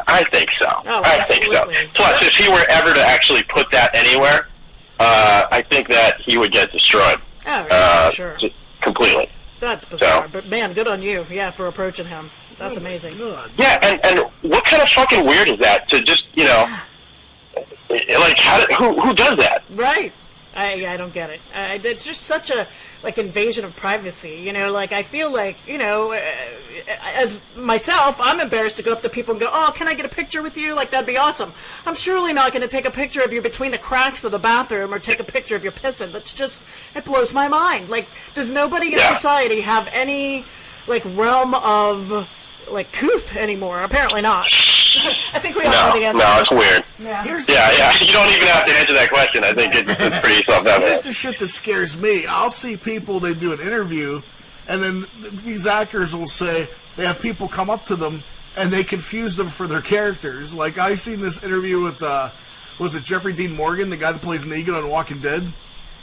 I think so. Oh, I think so. Plus, if he were ever to actually put that anywhere, I think that he would get destroyed. Oh, yeah, sure. Just completely. That's bizarre. But, man, good on you, for approaching him. That's amazing. Yeah, and what kind of fucking weird is that to just, who does that? Right. I don't get it. It's just such a invasion of privacy. I feel as myself, I'm embarrassed to go up to people and go, "Oh, can I get a picture with you?" That'd be awesome. I'm surely not going to take a picture of you between the cracks of the bathroom or take a picture of your pissing. That's just, it blows my mind. Does nobody in society have any realm of couth anymore? Apparently not. I think we all know the answer. No, it's weird. Yeah. You don't even have to answer that question. I think it's pretty self-evident. Here's the shit that scares me. I'll see people, they do an interview, and then these actors will say, they have people come up to them, and they confuse them for their characters. I seen this interview with, was it Jeffrey Dean Morgan, the guy that plays Negan on Walking Dead?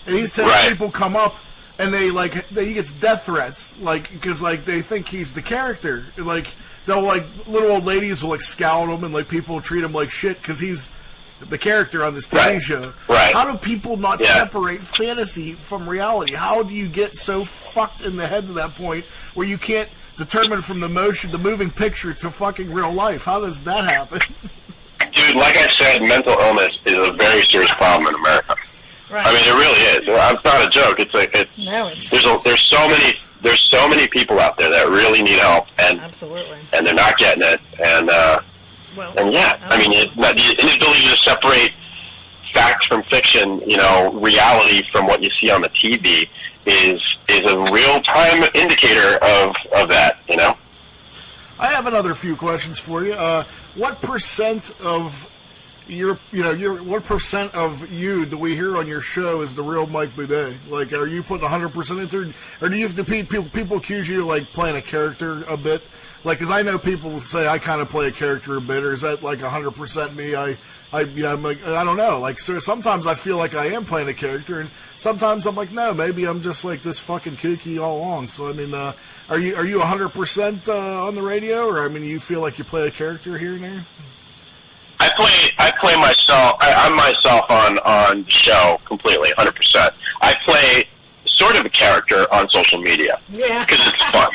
And he's telling people come up, and he gets death threats, because they think he's the character. They'll little old ladies will scout him, and people will treat him like shit because he's the character on this TV show. Right. How do people not separate fantasy from reality? How do you get so fucked in the head to that point where you can't determine from the moving picture to fucking real life? How does that happen? Dude, like I said, mental illness is a very serious problem in America. Right. I mean, it really is. It's not a joke. There's so many people out there that really need help, and absolutely, and they're not getting it, and I mean, the inability to separate fact from fiction, reality from what you see on the TV is a real time indicator of that, I have another few questions for you. What percent of what percent of you do we hear on your show is the real Mike Boudet? Are you putting 100% into it, or do people accuse you of playing a character a bit? Because I know people say I kind of play a character a bit, or is that 100% me? I'm like, I don't know. So sometimes I feel like I am playing a character, and sometimes I'm like, no, maybe I'm just this fucking kooky all along. So I mean, are you 100% on the radio, or I mean, you feel like you play a character here and there? I play myself. I'm myself on the show completely, 100%. I play sort of a character on social media. Yeah. Because it's fun.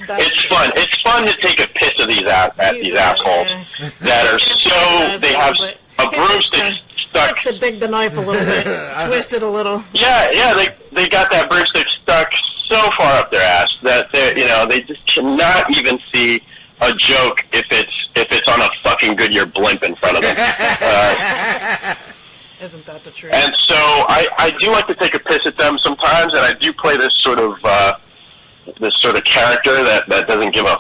It's fun. It's fun to take a piss of these assholes that are so. They have a broomstick stuck. To dig the knife a little bit, twist it a little. Yeah. They got that broomstick stuck so far up their ass that they just cannot even see a joke if it's on a fucking Goodyear blimp in front of them. Isn't that the truth? And so I do like to take a piss at them sometimes, and I do play this sort of character that doesn't give a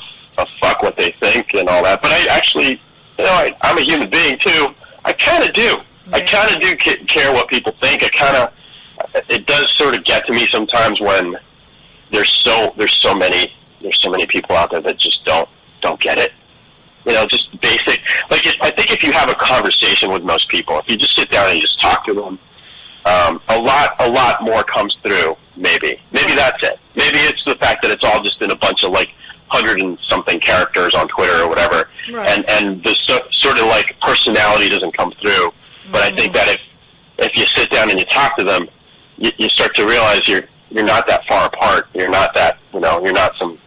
fuck what they think and all that. But I actually, I'm a human being too. I kind of do. Yeah. I kind of do care what people think. It does sort of get to me sometimes when there's so many people out there that just don't get it. Just basic. Like, I think if you have a conversation with most people, if you just sit down and you just talk to them, a lot more comes through. Maybe that's it. Maybe it's the fact that it's all just in a bunch of like 100 and something characters on Twitter or whatever, right. and the sort of like personality doesn't come through. But I think that if you sit down and you talk to them, you start to realize you're not that far apart. You're not that you're not some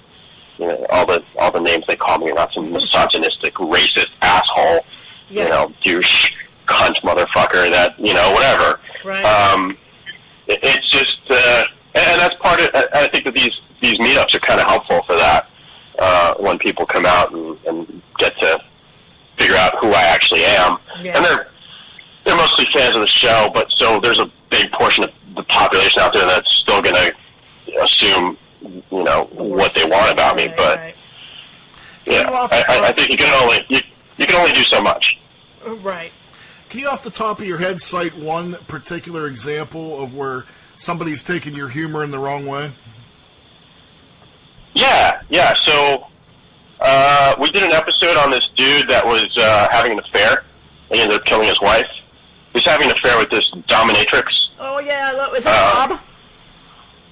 all the names they call me. You're not some misogynistic, racist asshole. Yeah. Douche, cunt, motherfucker. That whatever. Right. It's just and that's part of. I think that these meetups are kind of helpful for that. When people come out and get to figure out who I actually am, and they're mostly fans of the show, but so there's a big portion of the population out there that's still going to assume what they want about me. But I think you can only do so much. Right. Can you, off the top of your head, cite one particular example of where somebody's taken your humor in the wrong way? Yeah. So we did an episode on this dude that was having an affair. He ended up killing his wife. He was having an affair with this dominatrix. Oh, yeah. Is that Bob?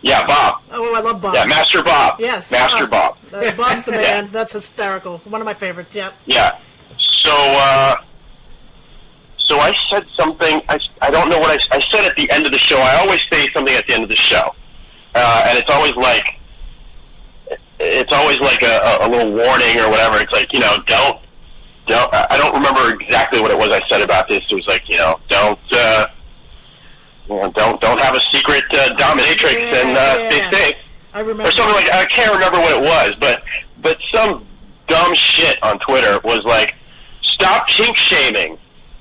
Yeah, Bob. Oh, I love Bob. Yeah, Master Bob. Yes. Master Bob. Bob's the man. Yeah. That's hysterical. One of my favorites, yeah. Yeah. So I said something. I don't know what I said at the end of the show. I always say something at the end of the show. And it's always like a little warning or whatever. It's like, don't. I don't remember exactly what it was I said about this. It was like, don't have a secret dominatrix and stay safe. I remember. Or something like, I can't remember what it was, but some dumb shit on Twitter was like, stop kink shaming.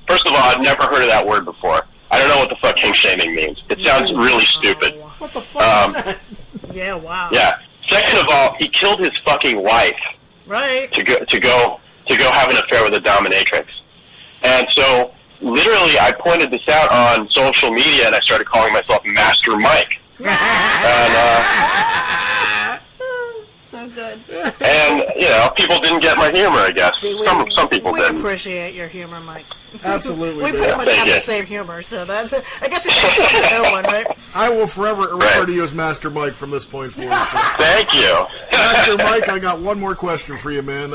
First of all, I've never heard of that word before. I don't know what the fuck kink shaming means. It sounds really stupid. What the fuck? Yeah, wow. Yeah. Second of all, he killed his fucking wife. Right. To go have an affair with a dominatrix. And so, literally, I pointed this out on social media, and I started calling myself Master Mike. And, so good. And, people didn't get my humor, I guess. See, some people didn't. We appreciate your humor, Mike. Absolutely. We pretty much have the same humor, so that's, I guess it's no one, right? I will forever refer to you as Master Mike from this point forward. So. Thank you. Master Mike, I got one more question for you, man.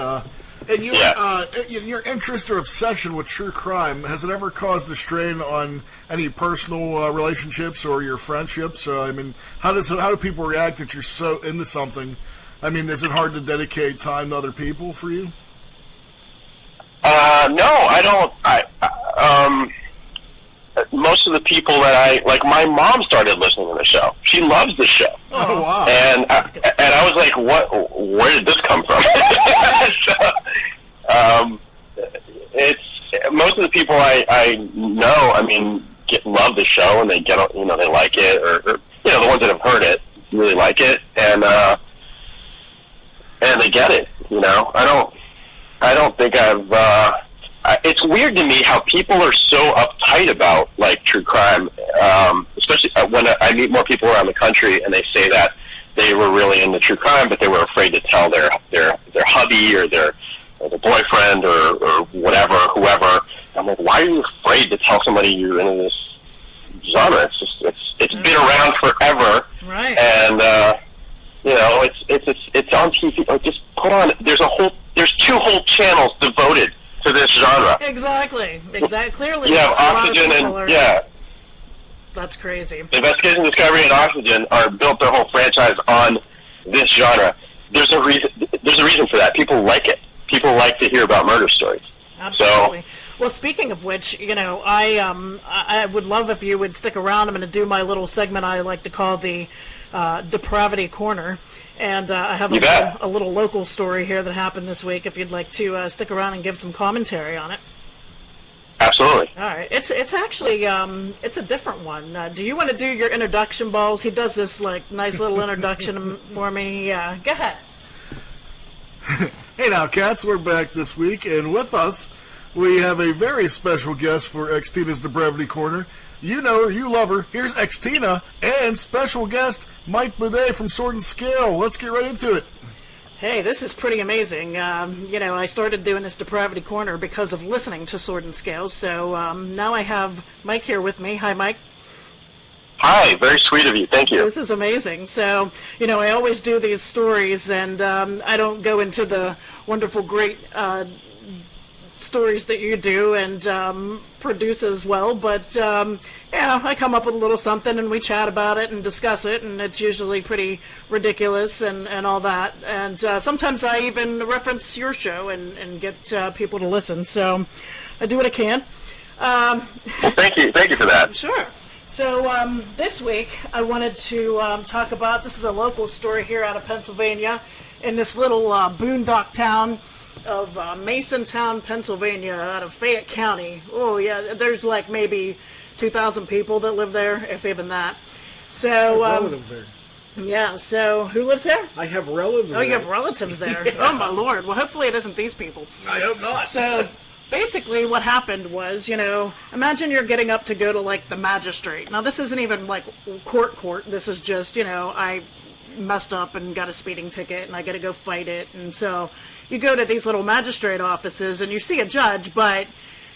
And your interest or obsession with true crime, has it ever caused a strain on any personal relationships or your friendships? I mean, how do people react that you're so into something? I mean, is it hard to dedicate time to other people for you? No, I don't. Most of the people that my mom started listening to the show. She loves the show. Oh, wow. And I was like, where did this come from? It's most of the people I know, I mean, love the show, and they get, they like it, or the ones that have heard it really like it, and they get it, I don't think it's weird to me how people are so uptight about, like, true crime, especially when I meet more people around the country and they say that they were really into true crime, but they were afraid to tell their hubby or their boyfriend or whatever, whoever. I'm like, why are you afraid to tell somebody you're into this genre? It's been around forever, right? And it's on TV. Just put on. There's 2 whole channels devoted to this genre. Exactly. Clearly, you have Oxygen and that's crazy. Investigation, Discovery, and Oxygen are built their whole franchise on this genre. There's a reason for that. People like it. People like to hear about murder stories. Absolutely. So, Well, speaking of which, I would love if you would stick around. I'm going to do my little segment I like to call the Depravity Corner, and I have a little local story here that happened this week. If you'd like to stick around and give some commentary on it. Absolutely. All right. It's actually it's a different one. Do you want to do your introduction, Balls? He does this nice little introduction for me. Go ahead. Hey now, cats, we're back this week, and with us, we have a very special guest for XTina's Depravity Corner. You know her, you love her. Here's XTina and special guest Mike Boudet from Sword and Scale. Let's get right into it. Hey, this is pretty amazing. I started doing this Depravity Corner because of listening to Sword and Scale, so now I have Mike here with me. Hi, Mike. Hi, very sweet of you. Thank you. This is amazing. So, I always do these stories, and I don't go into the wonderful, great stories that you do and produce as well, but I come up with a little something, and we chat about it and discuss it, and it's usually pretty ridiculous and all that. And sometimes I even reference your show and get people to listen. So I do what I can. Well, thank you for that. Sure. So this week I wanted to talk about, this is a local story here out of Pennsylvania, in this little boondock town of Masontown, Pennsylvania, out of Fayette County. Oh yeah, there's maybe 2,000 people that live there, if even that. So I have relatives there. Yeah. So who lives there? I have relatives. Oh, you have relatives there. Yeah. Oh my Lord. Well, hopefully it isn't these people. I hope not. So. Basically, what happened was, imagine you're getting up to go to, the magistrate. Now, this isn't even, court. This is just, I messed up and got a speeding ticket, and I got to go fight it. And so you go to these little magistrate offices, and you see a judge, but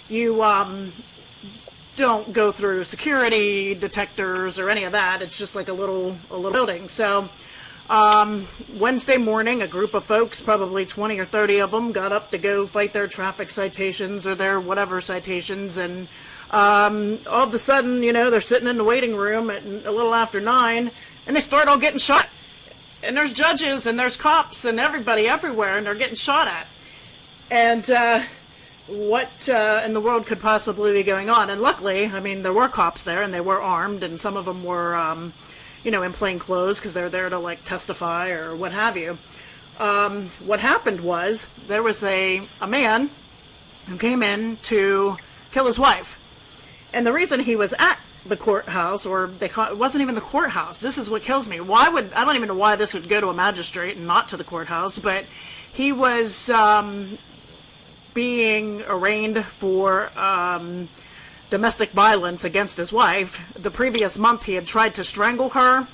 you don't go through security detectors or any of that. It's just a little building. So Wednesday morning, a group of folks, probably 20 or 30 of them, got up to go fight their traffic citations or their whatever citations, and all of a sudden, they're sitting in the waiting room at a little after 9, and they start all getting shot. And there's judges, and there's cops, and everybody everywhere, and they're getting shot at. And what in the world could possibly be going on? And luckily, there were cops there, and they were armed, and some of them were in plain clothes because they're there to testify or what have you. What happened was there was a man who came in to kill his wife. And the reason he was at the courthouse, it wasn't even the courthouse. This is what kills me. I don't even know why this would go to a magistrate and not to the courthouse, but he was being arraigned for domestic violence against his wife. The previous month he had tried to strangle her,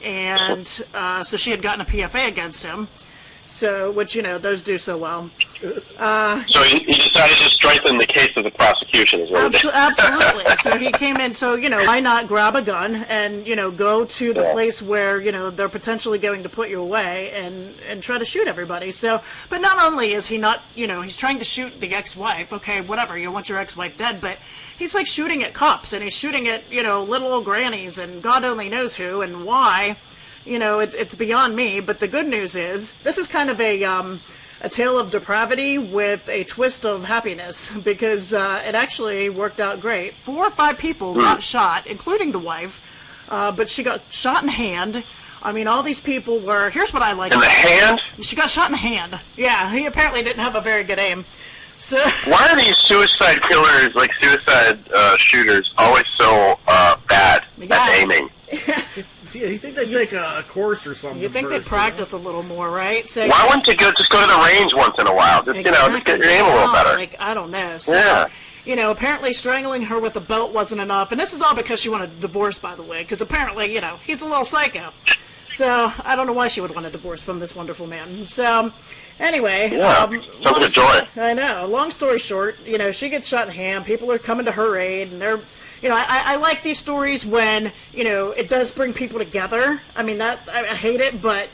and so she had gotten a PFA against him, which those do so well. So he decided to strengthen the case of the prosecution is what it is. Absolutely. So he came in, why not grab a gun and go to the place where they're potentially going to put you away and try to shoot everybody. So, but not only is he not, he's trying to shoot the ex-wife. Okay, whatever, you want your ex-wife dead, but he's shooting at cops, and he's shooting at little old grannies and God only knows who and why. It's beyond me. But the good news is this is kind of a tale of depravity with a twist of happiness, because it actually worked out great. 4 or 5 people got shot, including the wife, but she got shot in the hand. All these people were... Here's what I like. In the hand? She got shot in the hand. Yeah, he apparently didn't have a very good aim. So why are these suicide killers, suicide shooters, always so bad at aiming? Yeah, you think they'd take a course or something? You think they'd practice a little more, right? So, why wouldn't you just go to the range once in a while? Just, just get your aim a little better. I don't know. So, yeah. Apparently strangling her with a belt wasn't enough. And this is all because she wanted a divorce, by the way, because apparently, he's a little psycho. So I don't know why she would want a divorce from this wonderful man. So anyway, something of joy. I know. Long story short, she gets shot in the hand. People are coming to her aid, and they're, I like these stories when it does bring people together. I hate it, but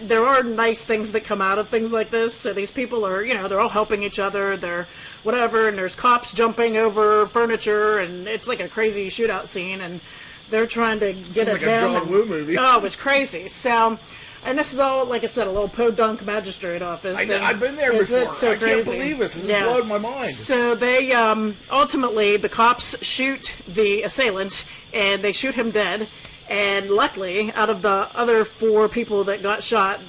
there are nice things that come out of things like this. So these people are, they're all helping each other. They're whatever, and there's cops jumping over furniture, and it's like a crazy shootout scene, and they're trying to get at like a him. John Woo movie. Oh, it was crazy. So, and this is all, like I said, a little podunk magistrate office. I've been there before. It's so I crazy. can't believe this. This is blowing my mind. So they, ultimately, the cops shoot the assailant, and they shoot him dead. And luckily, out of the other 4 people that got shot,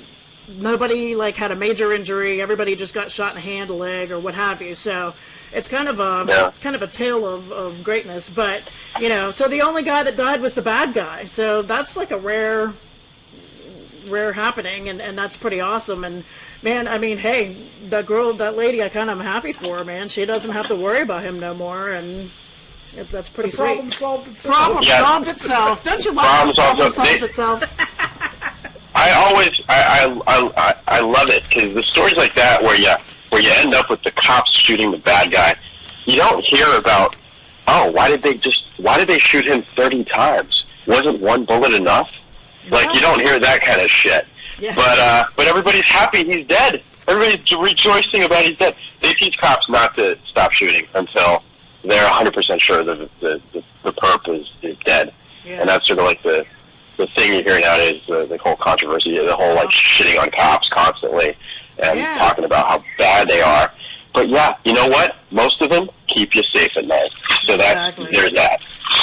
nobody, like, had a major injury. Everybody just got shot in the hand, a leg, or what have you. So it's kind of a tale of greatness. But, you know, so the only guy that died was the bad guy. So that's like a rare happening, and that's pretty awesome. And man, I mean, hey, that lady, I kind of am happy for her, man. She doesn't have to worry about him no more, and that's pretty sweet. Problem solved itself. Problem solved itself. Don't you love problem solves itself? I love it, because the stories like that where you end up with the cops shooting the bad guy, you don't hear about, why did they shoot him 30 times? Wasn't one bullet enough? Like, you don't hear that kind of shit. Yeah. But everybody's happy he's dead. Everybody's rejoicing about he's dead. They teach cops not to stop shooting until they're 100% sure that the perp is dead. Yeah. And that's sort of like the thing you hear nowadays, the whole controversy, the whole, like, shitting on cops constantly and talking about how bad they are. But, yeah, you know what? Most of them keep you safe at night. So there's that.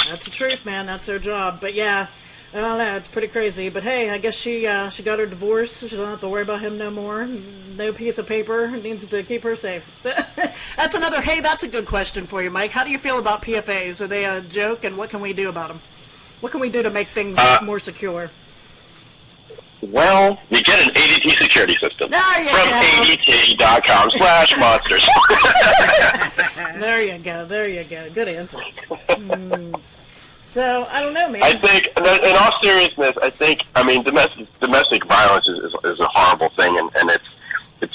That's the truth, man. That's their job. But, yeah, I don't know. It's pretty crazy. But, hey, I guess she got her divorce. She don't have to worry about him no more. No piece of paper needs to keep her safe. So, that's a good question for you, Mike. How do you feel about PFAs? Are they a joke, and what can we do about them? What can we do to make things more secure? Well, you get an ADT security system from ADT.com/monsters. There you go. Good answer. So, I don't know, man. I think, in all seriousness, domestic violence is a horrible thing, and it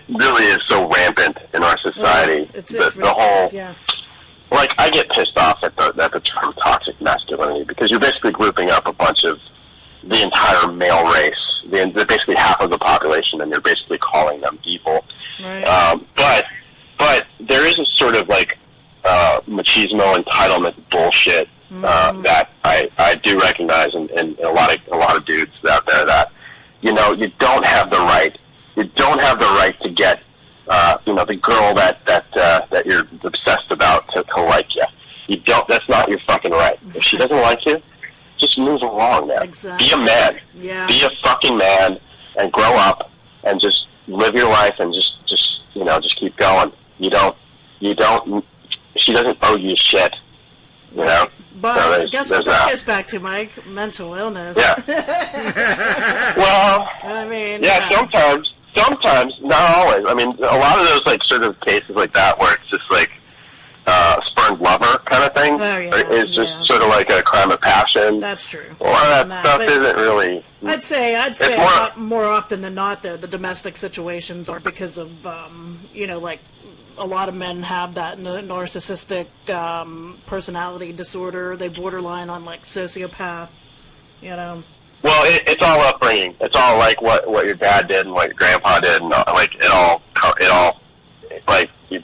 really is so rampant in our society. It's the whole, like, I get pissed off at the term toxic masculinity, because you're basically grouping up a bunch of the entire male race, they're basically half of the population, and you're basically calling them evil. Right. But there is a sort of, like, machismo entitlement bullshit that I do recognize in a lot of dudes out there, that, you know, you don't have the right to get the girl that you're obsessed about to like you. You don't. That's not your fucking right. If she doesn't like you, just move along, man. Exactly. Be a man. Yeah. Be a fucking man and grow up and just live your life and just keep going. You don't. She doesn't owe you shit. You know. But so guess what that gets back to, Mike? Mental illness. Yeah. Well. I mean. Yeah. Sometimes, not always. I mean, a lot of those, like, sort of cases like that where it's just like spurned lover kind of thing is just sort of like a crime of passion. That's true. A lot of that stuff isn't really. I'd say more often than not, though, the domestic situations are because of like, a lot of men have that narcissistic personality disorder. They borderline on, like, sociopath. You know. Well, it's all upbringing. It's all like what your dad did and what your grandpa did, and like it all like the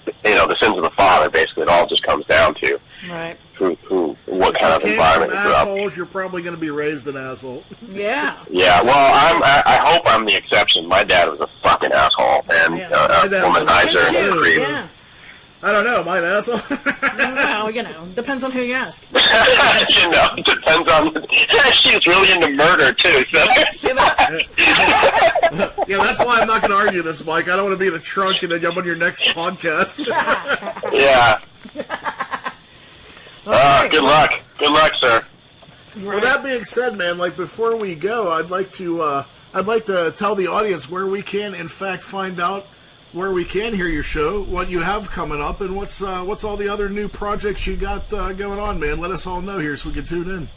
sins of the father. Basically, it all just comes down to what kind of environment you grew up. Assholes, you're probably going to be raised an asshole. Yeah. Yeah. Well, I hope I'm the exception. My dad was a fucking asshole and a womanizer and a creep. Yeah. I don't know. Am I an asshole? Well, depends on who you ask. Depends on. She's really into murder too. So. See that? Yeah, that's why I'm not going to argue this, Mike. I don't want to be in a trunk and then I'm on your next podcast. Yeah. Okay. Good luck, sir. Well, that being said, man, like, before we go, I'd like to tell the audience where we can, in fact, find out where we can hear your show, what you have coming up, and what's all the other new projects you got going on, man. Let us all know here so we can tune in.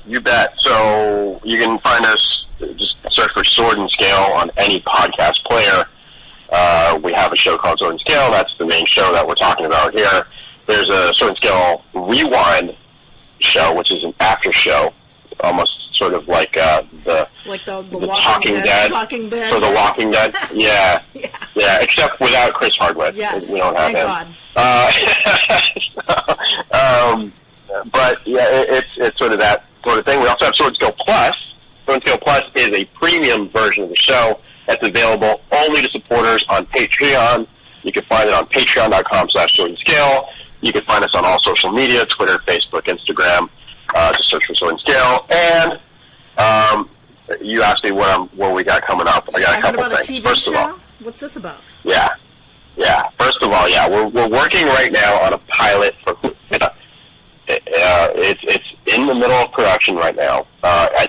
You bet. So you can find us, just search for Sword and Scale on any podcast player. We have a show called Sword and Scale. That's the main show that we're talking about here. There's a Sword and Scale Rewind show, which is an after show, almost sort of like the Talking Dead for The Walking Dead. Yeah. Yeah, except without Chris Hardwick. Yes, we don't have thank him. God. But yeah, it's sort of that sort of thing. We also have Sword Skill Plus. Sword Skill Plus is a premium version of the show that's available only to supporters on Patreon. You can find it on patreon.com/swordandskill. You can find us on all social media, Twitter, Facebook, Instagram. Just search for Sword and Skill. And you asked me what we got coming up. I got a couple about things. A TV First show? of all, What's this about? yeah. First of all, we're working right now on a pilot for. It's in the middle of production right now. I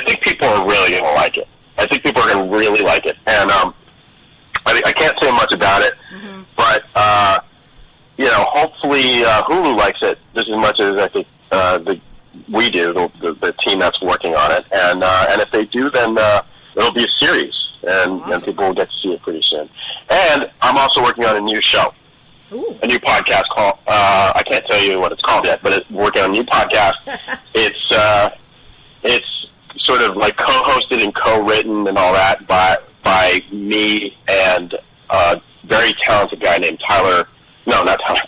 think people are really going to like it. I think people are going to really like it, and I can't say much about it, but hopefully Hulu likes it just as much as I think we do. The team that's working on it, and if they do, then it'll be a series, and people will get to see it pretty soon. And I'm also working on a new show. Ooh. A new podcast called, I can't tell you what it's called yet, but it's working on a new podcast. It's sort of like co-hosted and co-written and all that by me and a very talented guy named Tyler. No, not Tyler.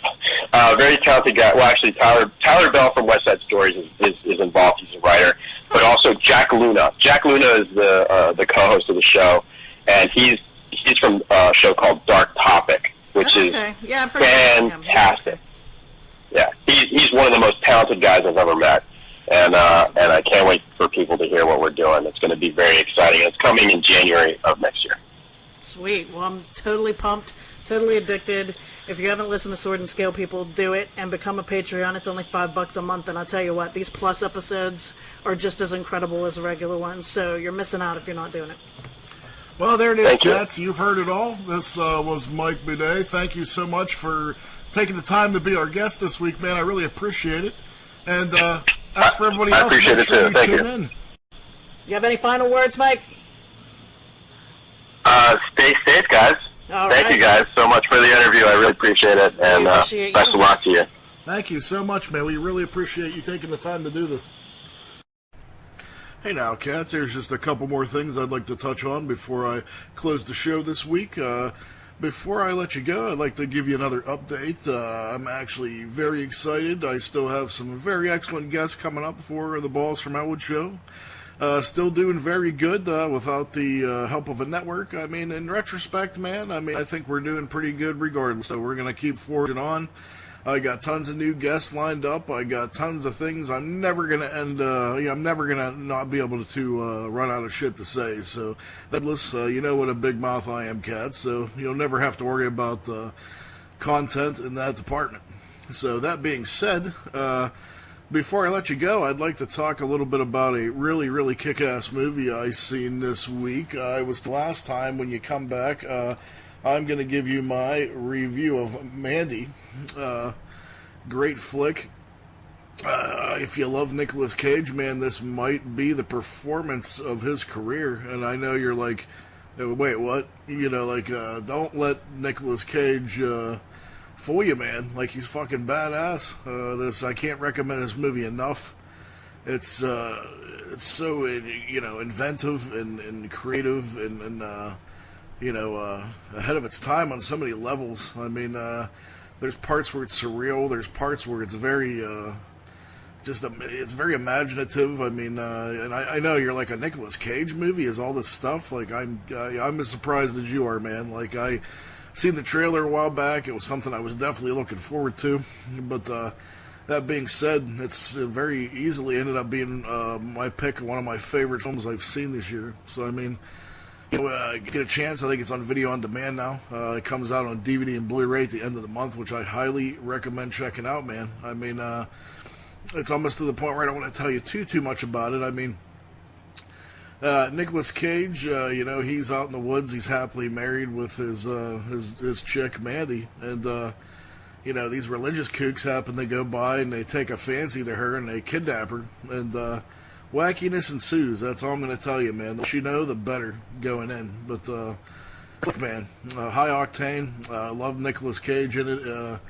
Very talented guy. Well, actually, Tyler Bell from West Side Stories is involved. He's a writer. But also Jack Luna. Jack Luna is the co-host of the show, and he's from a show called Dark Topic, which is fantastic. Yeah, he's one of the most talented guys I've ever met, and I can't wait for people to hear what we're doing. It's going to be very exciting. It's coming in January of next year. Sweet. Well, I'm totally pumped, totally addicted. If you haven't listened to Sword and Scale, people, do it and become a Patreon. It's only $5 a month, and I'll tell you what, these Plus episodes are just as incredible as the regular ones, so you're missing out if you're not doing it. Well, there it is, cats. You've heard it all. This was Mike Boudet. Thank you so much for taking the time to be our guest this week, man. I really appreciate it. And as for everybody else, make sure you tune in. You have any final words, Mike? Stay safe, guys. Thank you guys so much for the interview. I really appreciate it, and best of luck to you. Thank you so much, man. We really appreciate you taking the time to do this. Hey now, cats, there's just a couple more things I'd like to touch on before I close the show this week. Before I let you go, I'd like to give you another update. I'm actually very excited. I still have some very excellent guests coming up for the Balls from Ellwood show. Still doing very good without the help of a network. I mean, in retrospect, man, I think we're doing pretty good regardless. So we're going to keep forging on. I got tons of new guests lined up. I got tons of things. I'm never going to end, I'm never going to not be able to run out of shit to say. So, Douglas, you know what a big mouth I am, cat. So you'll never have to worry about content in that department. So that being said, before I let you go, I'd like to talk a little bit about a really, really kick-ass movie I seen this week. It was the last time when you come back. I'm going to give you my review of Mandy. Great flick. If you love Nicolas Cage, man, this might be the performance of his career. And I know you're like, wait, what? Don't let Nicolas Cage fool you, man. Like, he's fucking badass. I can't recommend this movie enough. It's so, inventive and creative and ahead of its time on so many levels. I mean, there's parts where it's surreal. There's parts where it's very, it's very imaginative. I mean, and I know you're like, a Nicolas Cage movie is all this stuff. Like, I'm as surprised as you are, man. Like, I seen the trailer a while back. It was something I was definitely looking forward to. But that being said, it's very easily ended up being my pick, one of my favorite films I've seen this year. So, I mean, get a chance. I think it's on video on demand now. It comes out on DVD and Blu-ray at the end of the month, which I highly recommend checking out, man. I mean, it's almost to the point where I don't want to tell you too much about it. I mean, Nicolas Cage, he's out in the woods. He's happily married with his chick, Mandy. And, these religious kooks happen to go by and they take a fancy to her and they kidnap her. And, wackiness ensues. That's all I'm going to tell you, man. The less you know, the better going in. But, man, high octane. Love Nicolas Cage in it.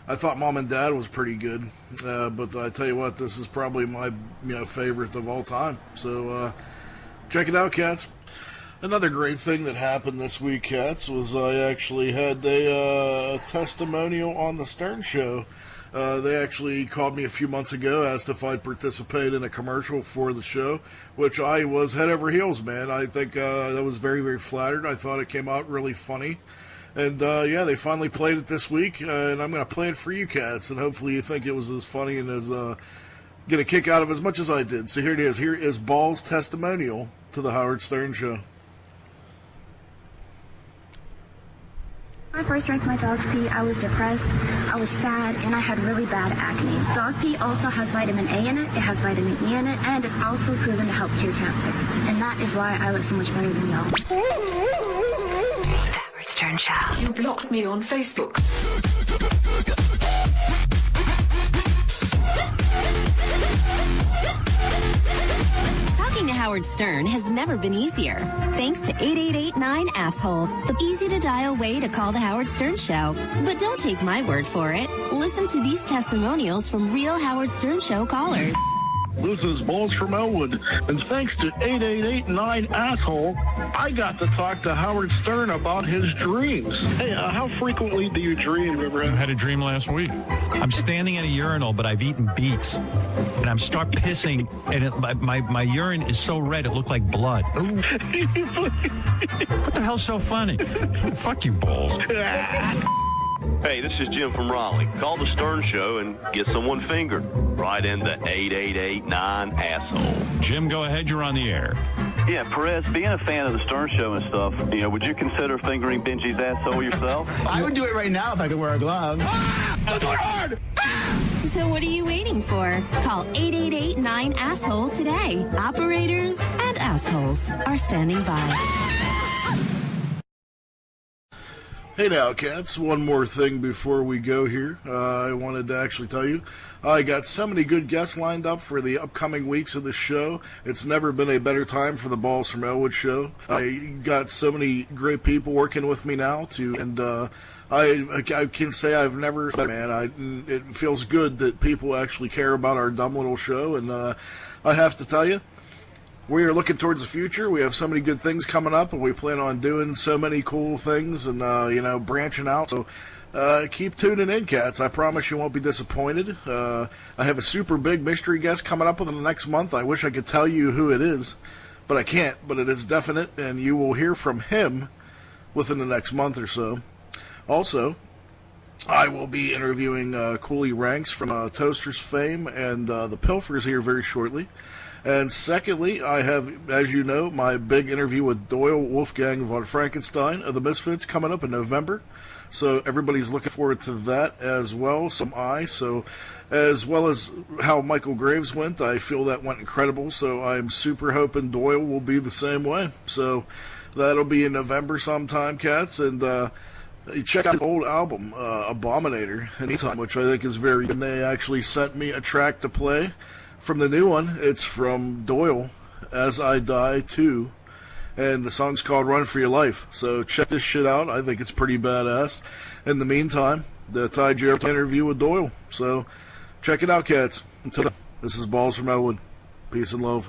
I thought Mom and Dad was pretty good. But I tell you what, this is probably my favorite of all time. So, check it out, cats. Another great thing that happened this week, Cats, was I actually had a testimonial on the Stern Show. They actually called me a few months ago, asked if I'd participate in a commercial for the show, which I was head over heels, man. I think that was very, very flattered. I thought it came out really funny. And, yeah, they finally played it this week, and I'm going to play it for you, Cats, and hopefully you think it was as funny and as get a kick out of as much as I did. So here it is. Here is Balls' testimonial to the Howard Stern Show. When I first drank my dog's pee, I was depressed, I was sad, and I had really bad acne. Dog pee also has vitamin A in it, it has vitamin E in it, and it's also proven to help cure cancer. And that is why I look so much better than y'all. The Howard Stern Show. You blocked me on Facebook. Talking to Howard Stern has never been easier. Thanks to 8889-ASSHOLE, the easy-to-dial way to call the Howard Stern Show. But don't take my word for it. Listen to these testimonials from real Howard Stern Show callers. This is Balls from Ellwood, and thanks to 8889-ASSHOLE, I got to talk to Howard Stern about his dreams. Hey, how frequently do you dream? I had a dream last week. I'm standing at a urinal, but I've eaten beets, and I'm start pissing, and my urine is so red it looked like blood. Ooh. What the hell's so funny? Fuck you, Balls. Hey, this is Jim from Raleigh. Call the Stern Show and get someone fingered right in the 8889-ASSHOLE. Jim, go ahead. You're on the air. Yeah, Perez, being a fan of the Stern Show and stuff, would you consider fingering Benji's asshole yourself? I would do it right now if I could wear a glove. I'm going hard! So what are you waiting for? Call 8889-ASSHOLE today. Operators and assholes are standing by. Hey now, Cats, one more thing before we go here. I wanted to actually tell you, I got so many good guests lined up for the upcoming weeks of the show. It's never been a better time for the Balls from Ellwood show. I got so many great people working with me now, I can say I've never, man, it feels good that people actually care about our dumb little show, and I have to tell you, we are looking towards the future. We have so many good things coming up, and we plan on doing so many cool things and, branching out. So keep tuning in, Cats. I promise you won't be disappointed. I have a super big mystery guest coming up within the next month. I wish I could tell you who it is, but I can't. But it is definite, and you will hear from him within the next month or so. Also, I will be interviewing Cooley Ranks from Toasters fame and the Pilfers here very shortly. And secondly, I have, as you know, my big interview with Doyle Wolfgang Von Frankenstein of the Misfits coming up in November. So everybody's looking forward to that as well. So am I. So as well as how Michael Graves went, I feel that went incredible. So I'm super hoping Doyle will be the same way. So that'll be in November sometime, Cats. And check out his old album, Abominator, anytime, which I think is very good. And they actually sent me a track to play from the new one. It's from Doyle, As I Die 2, and the song's called Run For Your Life. So check this shit out. I think it's pretty badass. In the meantime, the Ty Jarrett interview with Doyle. So check it out, Cats. Until then, this is Balls from Ellwood. Peace and love.